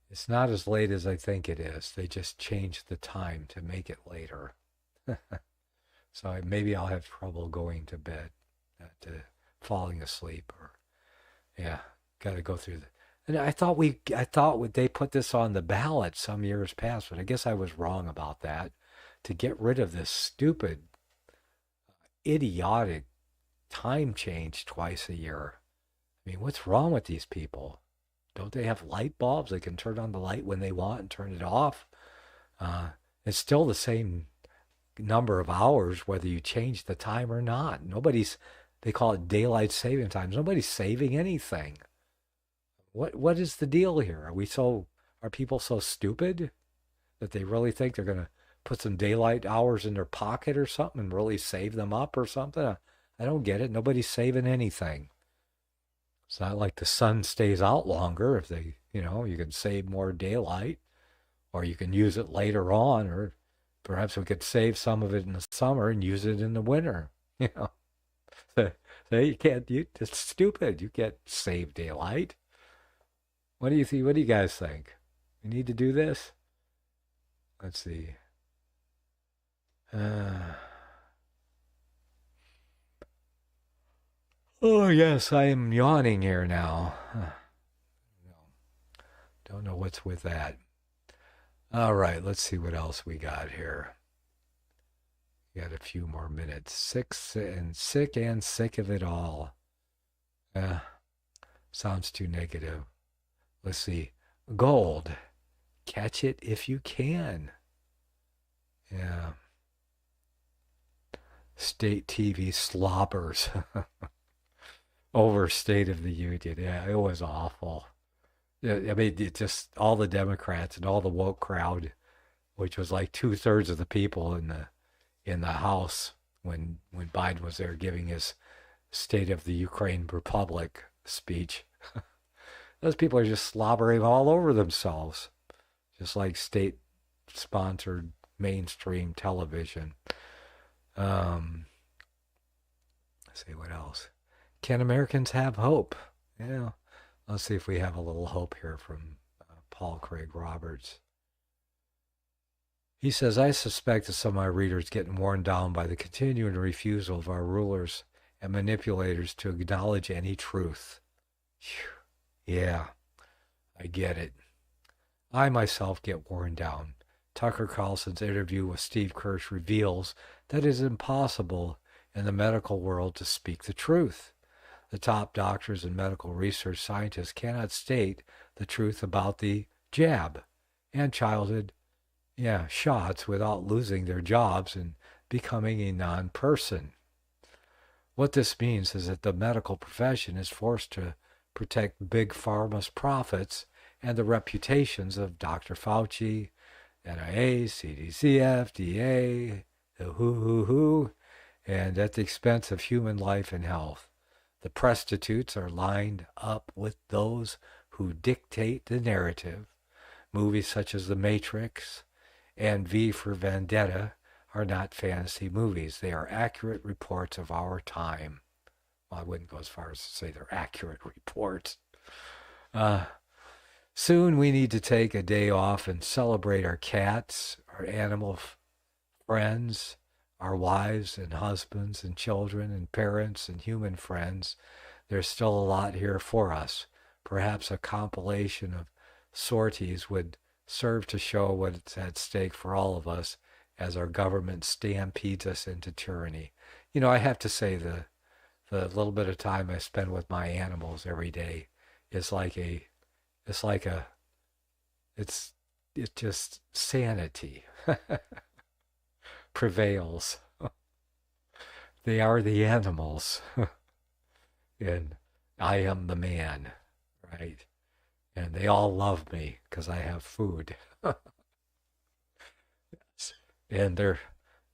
It's not as late as I think it is. They just changed the time to make it later. So maybe I'll have trouble going to bed, to falling asleep, or got to go through the. And I thought they put this on the ballot some years past, but I guess I was wrong about that. To get rid of this stupid, idiotic time change twice a year. I mean, what's wrong with these people? Don't they have light bulbs? They can turn on the light when they want and turn it off. It's still the same number of hours whether you change the time or not. They call it daylight saving times. Nobody's saving anything. What is the deal here? Are people so stupid that they really think they're going to put some daylight hours in their pocket or something and really save them up or something? I don't get it. Nobody's saving anything. It's not like the sun stays out longer. If you can save more daylight, or you can use it later on, or perhaps we could save some of it in the summer and use it in the winter. So you can't. It's stupid. You can't save daylight. What do you think? What do you guys think? We need to do this? Let's see. Oh, yes, I am yawning here now. Don't know what's with that. All right, let's see what else we got here. We got a few more minutes. Sick and sick of it all. Sounds too negative. Let's see. Gold. Catch it if you can. Yeah. State TV slobbers. Over State of the Union. Yeah, it was awful. Yeah, I mean, it just all the Democrats and all the woke crowd, which was like 2/3 of the people in the House when Biden was there giving his State of the Ukraine Republic speech. Those people are just slobbering all over themselves, just like state-sponsored mainstream television. Let's see what else. Can Americans have hope? Yeah. Let's see if we have a little hope here from Paul Craig Roberts. He says, I suspect that some of my readers getting worn down by the continuing refusal of our rulers and manipulators to acknowledge any truth. Whew. Yeah, I get it. I myself get worn down. Tucker Carlson's interview with Steve Kirsch reveals that it is impossible in the medical world to speak the truth. The top doctors and medical research scientists cannot state the truth about the jab and childhood shots without losing their jobs and becoming a non-person. What this means is that the medical profession is forced to protect Big Pharma's profits and the reputations of Dr. Fauci, NIH, CDC, FDA, the WHO, and at the expense of human life and health. The prostitutes are lined up with those who dictate the narrative. Movies such as The Matrix and V for Vendetta are not fantasy movies. They are accurate reports of our time. Well, I wouldn't go as far as to say they're accurate reports. Soon we need to take a day off and celebrate our cats, our animal friends, our wives and husbands and children and parents and human friends. There's still a lot here for us. Perhaps a compilation of sorties would serve to show what's at stake for all of us as our government stampedes us into tyranny. I have to say the little bit of time I spend with my animals every day is it's It's just sanity prevails. They are the animals, and I am the man, right? And they all love me because I have food. And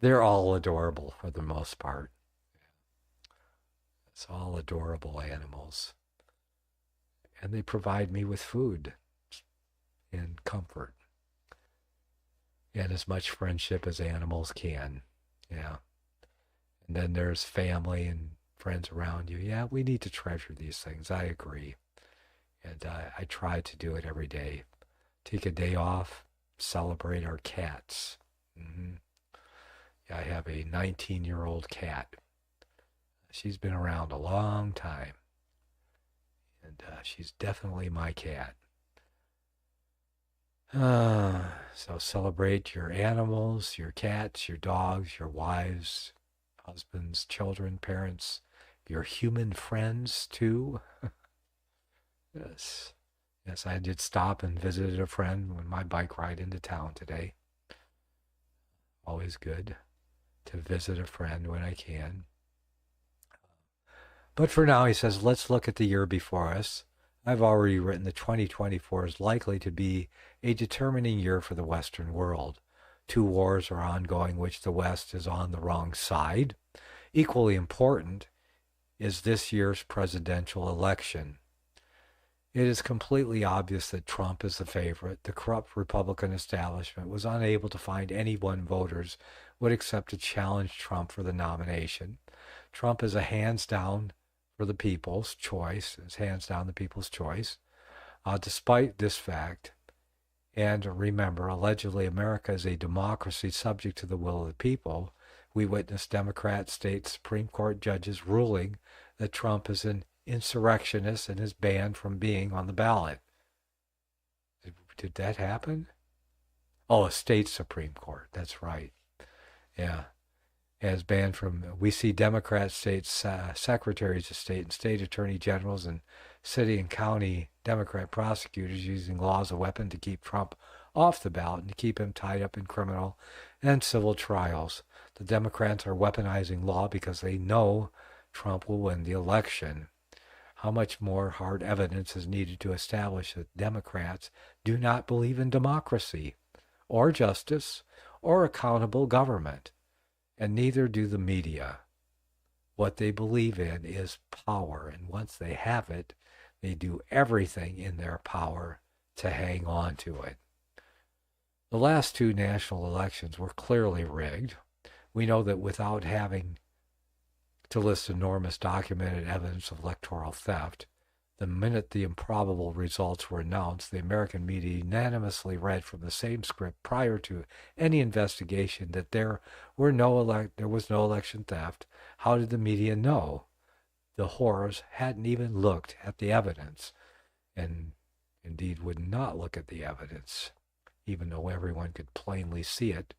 they're all adorable for the most part. It's all adorable animals. And they provide me with food and comfort and as much friendship as animals can. Yeah. And then there's family and friends around you. Yeah, we need to treasure these things. I agree. And I try to do it every day. Take a day off, celebrate our cats. Mm-hmm. Yeah, I have a 19-year-old cat. She's been around a long time. And she's definitely my cat. So celebrate your animals, your cats, your dogs, your wives, husbands, children, parents, your human friends too. Yes. Yes, I did stop and visited a friend on my bike ride into town today. Always good to visit a friend when I can. But for now, he says, let's look at the year before us. I've already written that 2024 is likely to be a determining year for the Western world. 2 wars are ongoing, which the West is on the wrong side. Equally important is this year's presidential election. It is completely obvious that Trump is the favorite. The corrupt Republican establishment was unable to find anyone voters would accept to challenge Trump for the nomination. Trump is a hands down for the people's choice. It's hands down the people's choice. Despite this fact, and remember, allegedly America is a democracy subject to the will of the people, we witnessed Democrat state Supreme Court judges ruling that Trump is an insurrectionist and is banned from being on the ballot. Did that happen? Oh, a state Supreme Court. That's right. Yeah. As banned from, we see Democrat states, secretaries of state and state attorney generals and city and county Democrat prosecutors using law as a weapon to keep Trump off the ballot and to keep him tied up in criminal and civil trials. The Democrats are weaponizing law because they know Trump will win the election. How much more hard evidence is needed to establish that Democrats do not believe in democracy or justice or accountable government? And neither do the media. What they believe in is power, and once they have it, they do everything in their power to hang on to it. The last 2 national elections were clearly rigged. We know that without having to list enormous documented evidence of electoral theft, the minute the improbable results were announced, the American media unanimously read from the same script prior to any investigation that there was no election theft. How did the media know? The whores hadn't even looked at the evidence, and indeed would not look at the evidence, even though everyone could plainly see it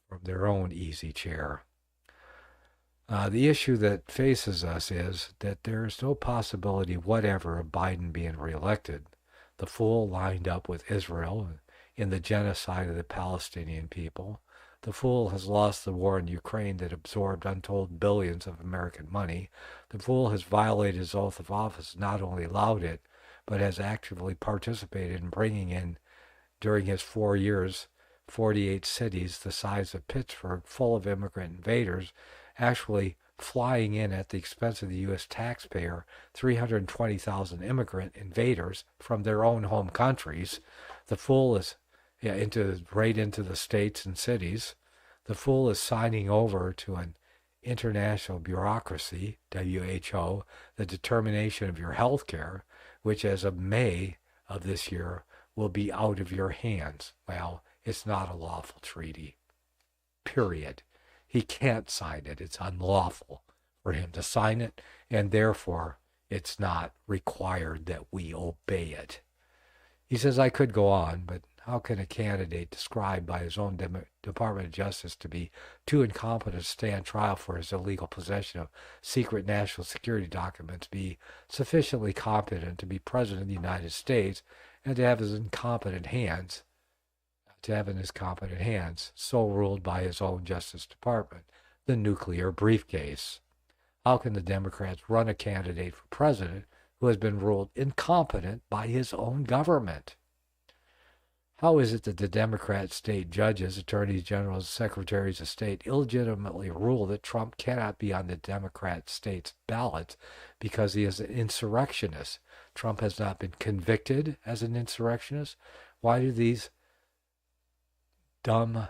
from their own easy chair. The issue that faces us is that there is no possibility whatever of Biden being reelected. The fool lined up with Israel in the genocide of the Palestinian people. The fool has lost the war in Ukraine that absorbed untold billions of American money. The fool has violated his oath of office, not only allowed it, but has actively participated in bringing in, during his 4 years, 48 cities the size of Pittsburgh full of immigrant invaders, actually flying in at the expense of the U.S. taxpayer 320,000 immigrant invaders from their own home countries. The fool is right into the states and cities. The fool is signing over to an international bureaucracy, WHO, the determination of your health care, which as of May of this year will be out of your hands. Well, it's not a lawful treaty, period. He can't sign it. It's unlawful for him to sign it, and therefore it's not required that we obey it. He says, I could go on, but how can a candidate described by his own Department of Justice to be too incompetent to stand trial for his illegal possession of secret national security documents be sufficiently competent to be President of the United States and to have his incompetent hands to have in his competent hands, so ruled by his own Justice Department, the nuclear briefcase. How can the Democrats run a candidate for president who has been ruled incompetent by his own government? How is it that the Democrat state judges, attorneys general, and secretaries of state illegitimately rule that Trump cannot be on the Democrat state's ballots because he is an insurrectionist? Trump has not been convicted as an insurrectionist. Why do these dumb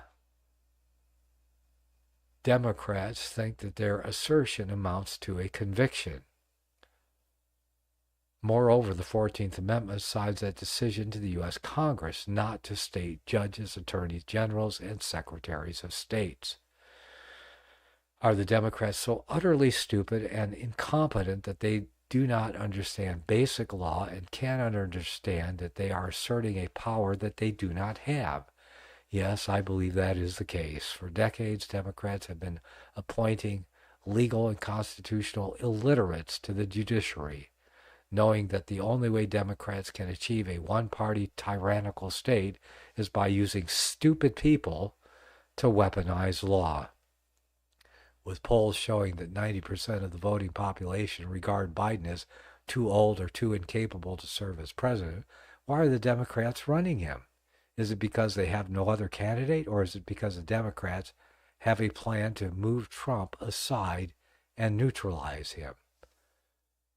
Democrats think that their assertion amounts to a conviction? Moreover, the 14th Amendment assigns that decision to the U.S. Congress, not to state judges, attorneys generals, and secretaries of states. Are the Democrats so utterly stupid and incompetent that they do not understand basic law and cannot understand that they are asserting a power that they do not have? Yes, I believe that is the case. For decades, Democrats have been appointing legal and constitutional illiterates to the judiciary, knowing that the only way Democrats can achieve a one-party tyrannical state is by using stupid people to weaponize law. With polls showing that 90% of the voting population regard Biden as too old or too incapable to serve as president, why are the Democrats running him? Is it because they have no other candidate, or is it because the Democrats have a plan to move Trump aside and neutralize him?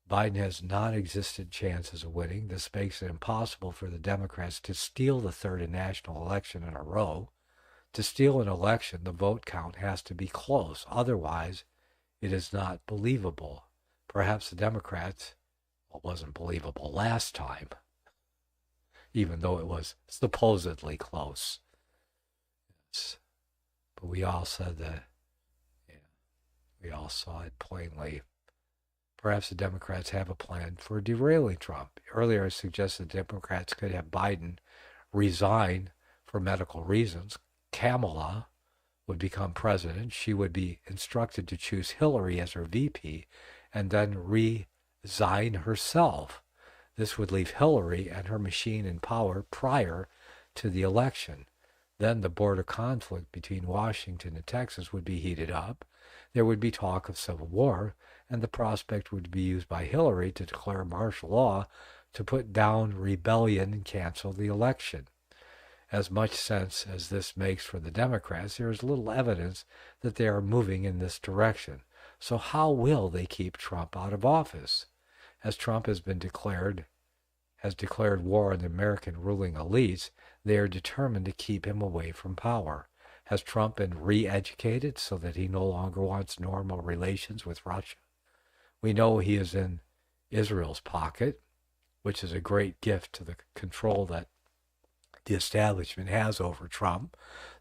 Biden has non-existent chances of winning. This makes it impossible for the Democrats to steal the third national election in a row. To steal an election, the vote count has to be close. Otherwise, it is not believable. Perhaps the Democrats, well, it wasn't believable last time, even though it was supposedly close. Yes. But we all said that, we all saw it plainly. Perhaps the Democrats have a plan for derailing Trump. Earlier, I suggested Democrats could have Biden resign for medical reasons. Kamala would become president. She would be instructed to choose Hillary as her VP and then resign herself. This would leave Hillary and her machine in power prior to the election. Then the border conflict between Washington and Texas would be heated up. There would be talk of civil war, and the prospect would be used by Hillary to declare martial law to put down rebellion and cancel the election. As much sense as this makes for the Democrats, there is little evidence that they are moving in this direction. So how will they keep Trump out of office? As Trump has declared war on the American ruling elites, they are determined to keep him away from power. Has Trump been re-educated so that he no longer wants normal relations with Russia? We know he is in Israel's pocket, which is a great gift to the control that the establishment has over Trump.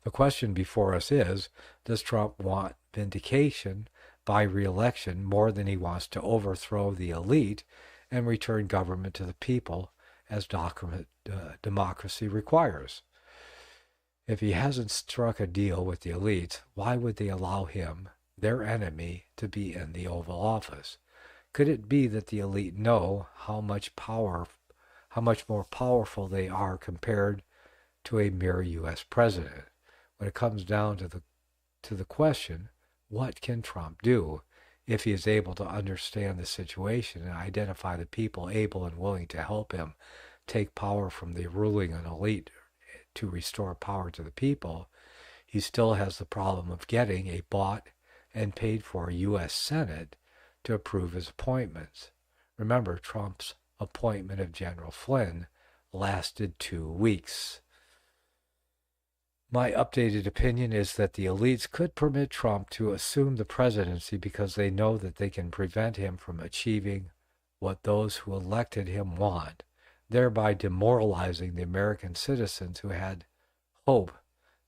The question before us is, does Trump want vindication by re-election more than he wants to overthrow the elite and return government to the people as democracy requires? If he hasn't struck a deal with the elites, why would they allow him, their enemy, to be in the Oval Office? Could it be that the elite know how much more powerful they are compared to a mere U.S. president? When it comes down to the question, what can Trump do? If he is able to understand the situation and identify the people able and willing to help him take power from the ruling and elite to restore power to the people, he still has the problem of getting a bought and paid for U.S. Senate to approve his appointments. Remember, Trump's appointment of General Flynn lasted 2 weeks. My updated opinion is that the elites could permit Trump to assume the presidency because they know that they can prevent him from achieving what those who elected him want, thereby demoralizing the American citizens who had hope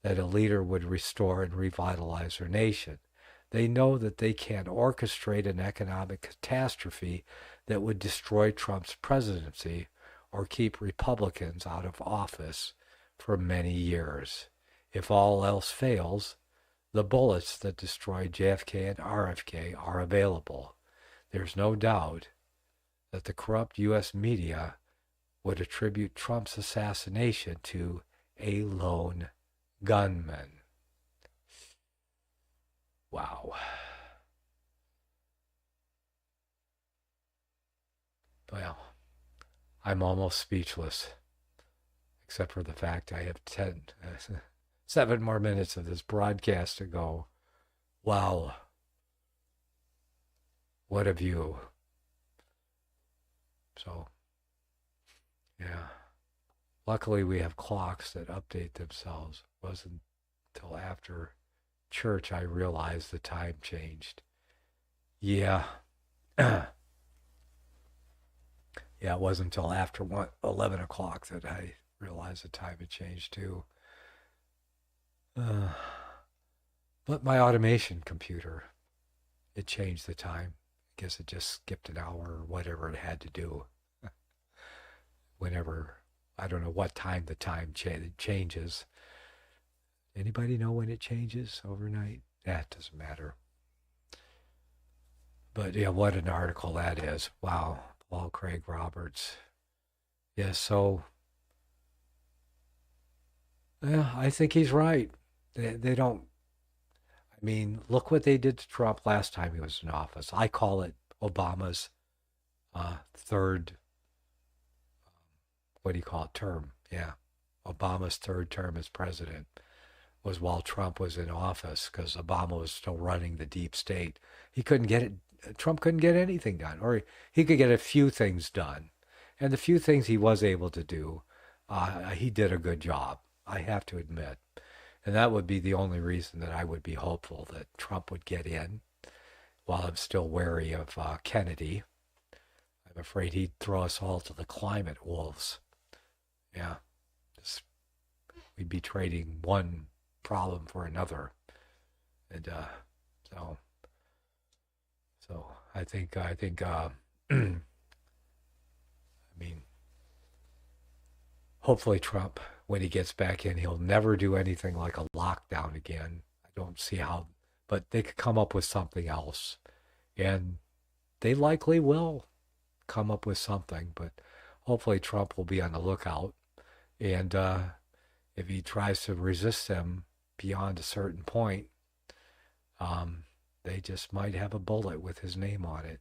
that a leader would restore and revitalize their nation. They know that they can orchestrate an economic catastrophe that would destroy Trump's presidency or keep Republicans out of office for many years. If all else fails, the bullets that destroyed JFK and RFK are available. There's no doubt that the corrupt U.S. media would attribute Trump's assassination to a lone gunmen. Wow. Well, I'm almost speechless, except for the fact I have 7 more minutes of this broadcast to go. Wow. What a view. So, yeah. Luckily, we have clocks that update themselves. It wasn't until after church I realized the time changed. Yeah. Yeah, it wasn't until after 11 o'clock that I realized the time had changed too. But my automation computer, it changed the time. I guess it just skipped an hour or whatever it had to do. Whenever, I don't know what time the time changes. Anybody know when it changes overnight? That doesn't matter. But yeah, what an article that is. Wow. Paul Craig Roberts. Yeah, so yeah, I think he's right. They don't, I mean, look what they did to Trump last time he was in office. I call it Obama's third, what do you call it, term? Yeah, Obama's third term as president was while Trump was in office, because Obama was still running the deep state. He couldn't get it. Trump couldn't get anything done, or he could get a few things done. And the few things he was able to do, he did a good job, I have to admit. And that would be the only reason that I would be hopeful that Trump would get in, while I'm still wary of Kennedy. I'm afraid he'd throw us all to the climate wolves. Yeah, we'd be trading one problem for another. And so I think I mean, hopefully Trump, when he gets back in, he'll never do anything like a lockdown again. I don't see how, but they could come up with something else. And they likely will come up with something, but hopefully Trump will be on the lookout. And if he tries to resist them beyond a certain point, they just might have a bullet with his name on it.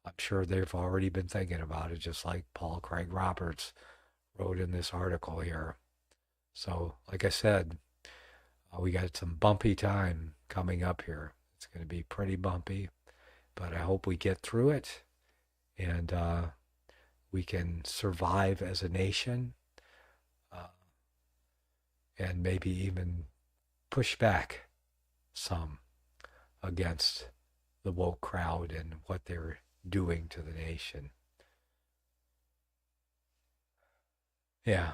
I'm sure they've already been thinking about it, just like Paul Craig Roberts wrote in this article here. So, like I said, we got some bumpy time coming up here. It's going to be pretty bumpy, but I hope we get through it and we can survive as a nation and maybe even push back some against the woke crowd and what they're doing to the nation. Yeah,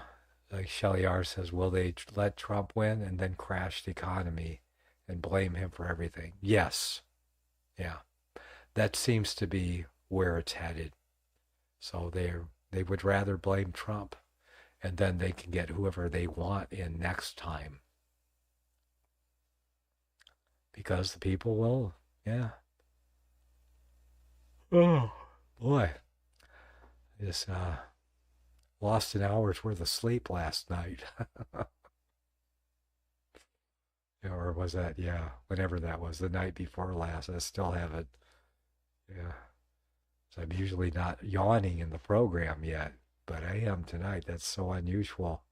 like Shelley R. says, will they let Trump win and then crash the economy and blame him for everything? Yes. Yeah, that seems to be where it's headed. So they would rather blame Trump, and then they can get whoever they want in next time. Because the people will, yeah. Oh, boy. I just lost an hour's worth of sleep last night. Or was that, yeah, whenever that was, the night before last. I still haven't, yeah. So I'm usually not yawning in the program yet, but I am tonight. That's so unusual.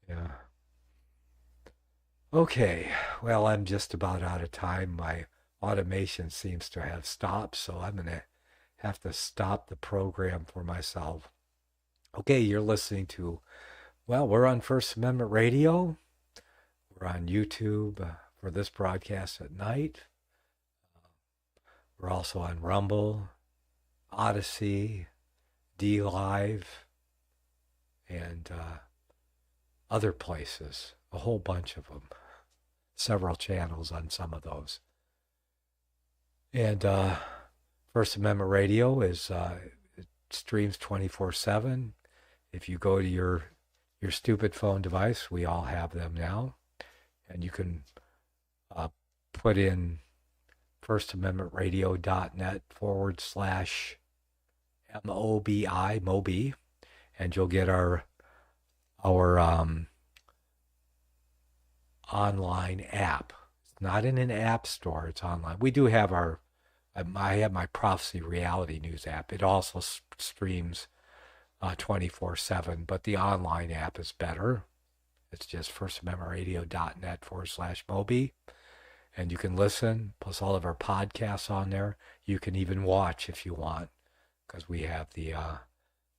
Yeah. Okay, well, I'm just about out of time. My automation seems to have stopped, so I'm going to have to stop the program for myself. Okay, you're listening to, well, we're on First Amendment Radio. We're on YouTube for this broadcast at night. We're also on Rumble, Odyssey, DLive, and other places. A whole bunch of them. Several channels on some of those. And First Amendment Radio is it streams 24/7. If you go to your stupid phone device, we all have them now, and you can put in FirstAmendmentRadio.net /MOBI, Mobi, and you'll get our online app. It's not in an app store. It's online. We do have I have my Prophecy Reality News app. It also streams 24/7, but the online app is better. It's just FirstAmendmentRadio.net /Moby. And you can listen, plus all of our podcasts on there. You can even watch if you want, because we have the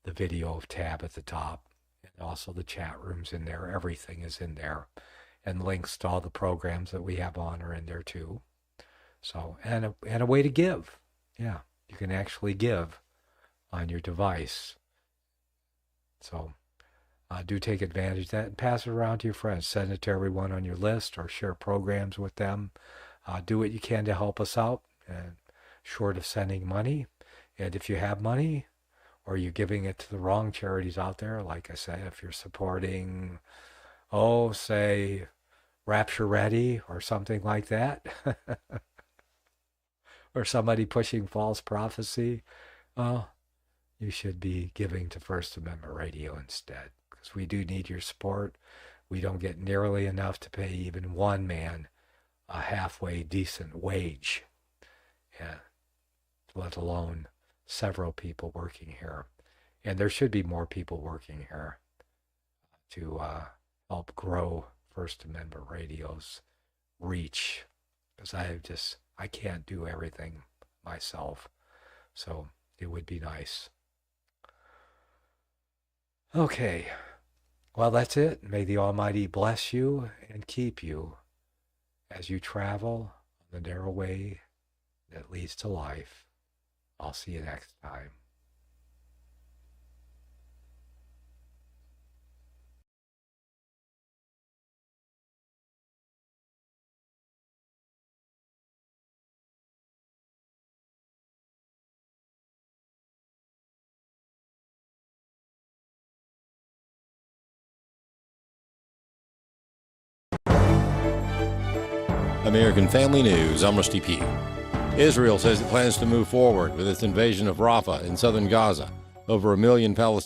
video tab at the top. And also the chat rooms in there. Everything is in there. And links to all the programs that we have on are in there too. So, and a way to give. Yeah, you can actually give on your device. So do take advantage of that and pass it around to your friends. Send it to everyone on your list or share programs with them. Do what you can to help us out, and short of sending money. And if you have money or you're giving it to the wrong charities out there, like I said, if you're supporting, say, Rapture Ready or something like that, or somebody pushing false prophecy, you should be giving to First Amendment Radio instead, because we do need your support. We don't get nearly enough to pay even one man a halfway decent wage, let alone several people working here. And there should be more people working here to help grow First Amendment Radio's reach, because I can't do everything myself. So it would be nice. Okay. Well, that's it. May the Almighty bless you and keep you as you travel on the narrow way that leads to life. I'll see you next time. American Family News, I'm Rusty Pugh. Israel says it plans to move forward with its invasion of Rafah in southern Gaza. Over 1 million Palestinians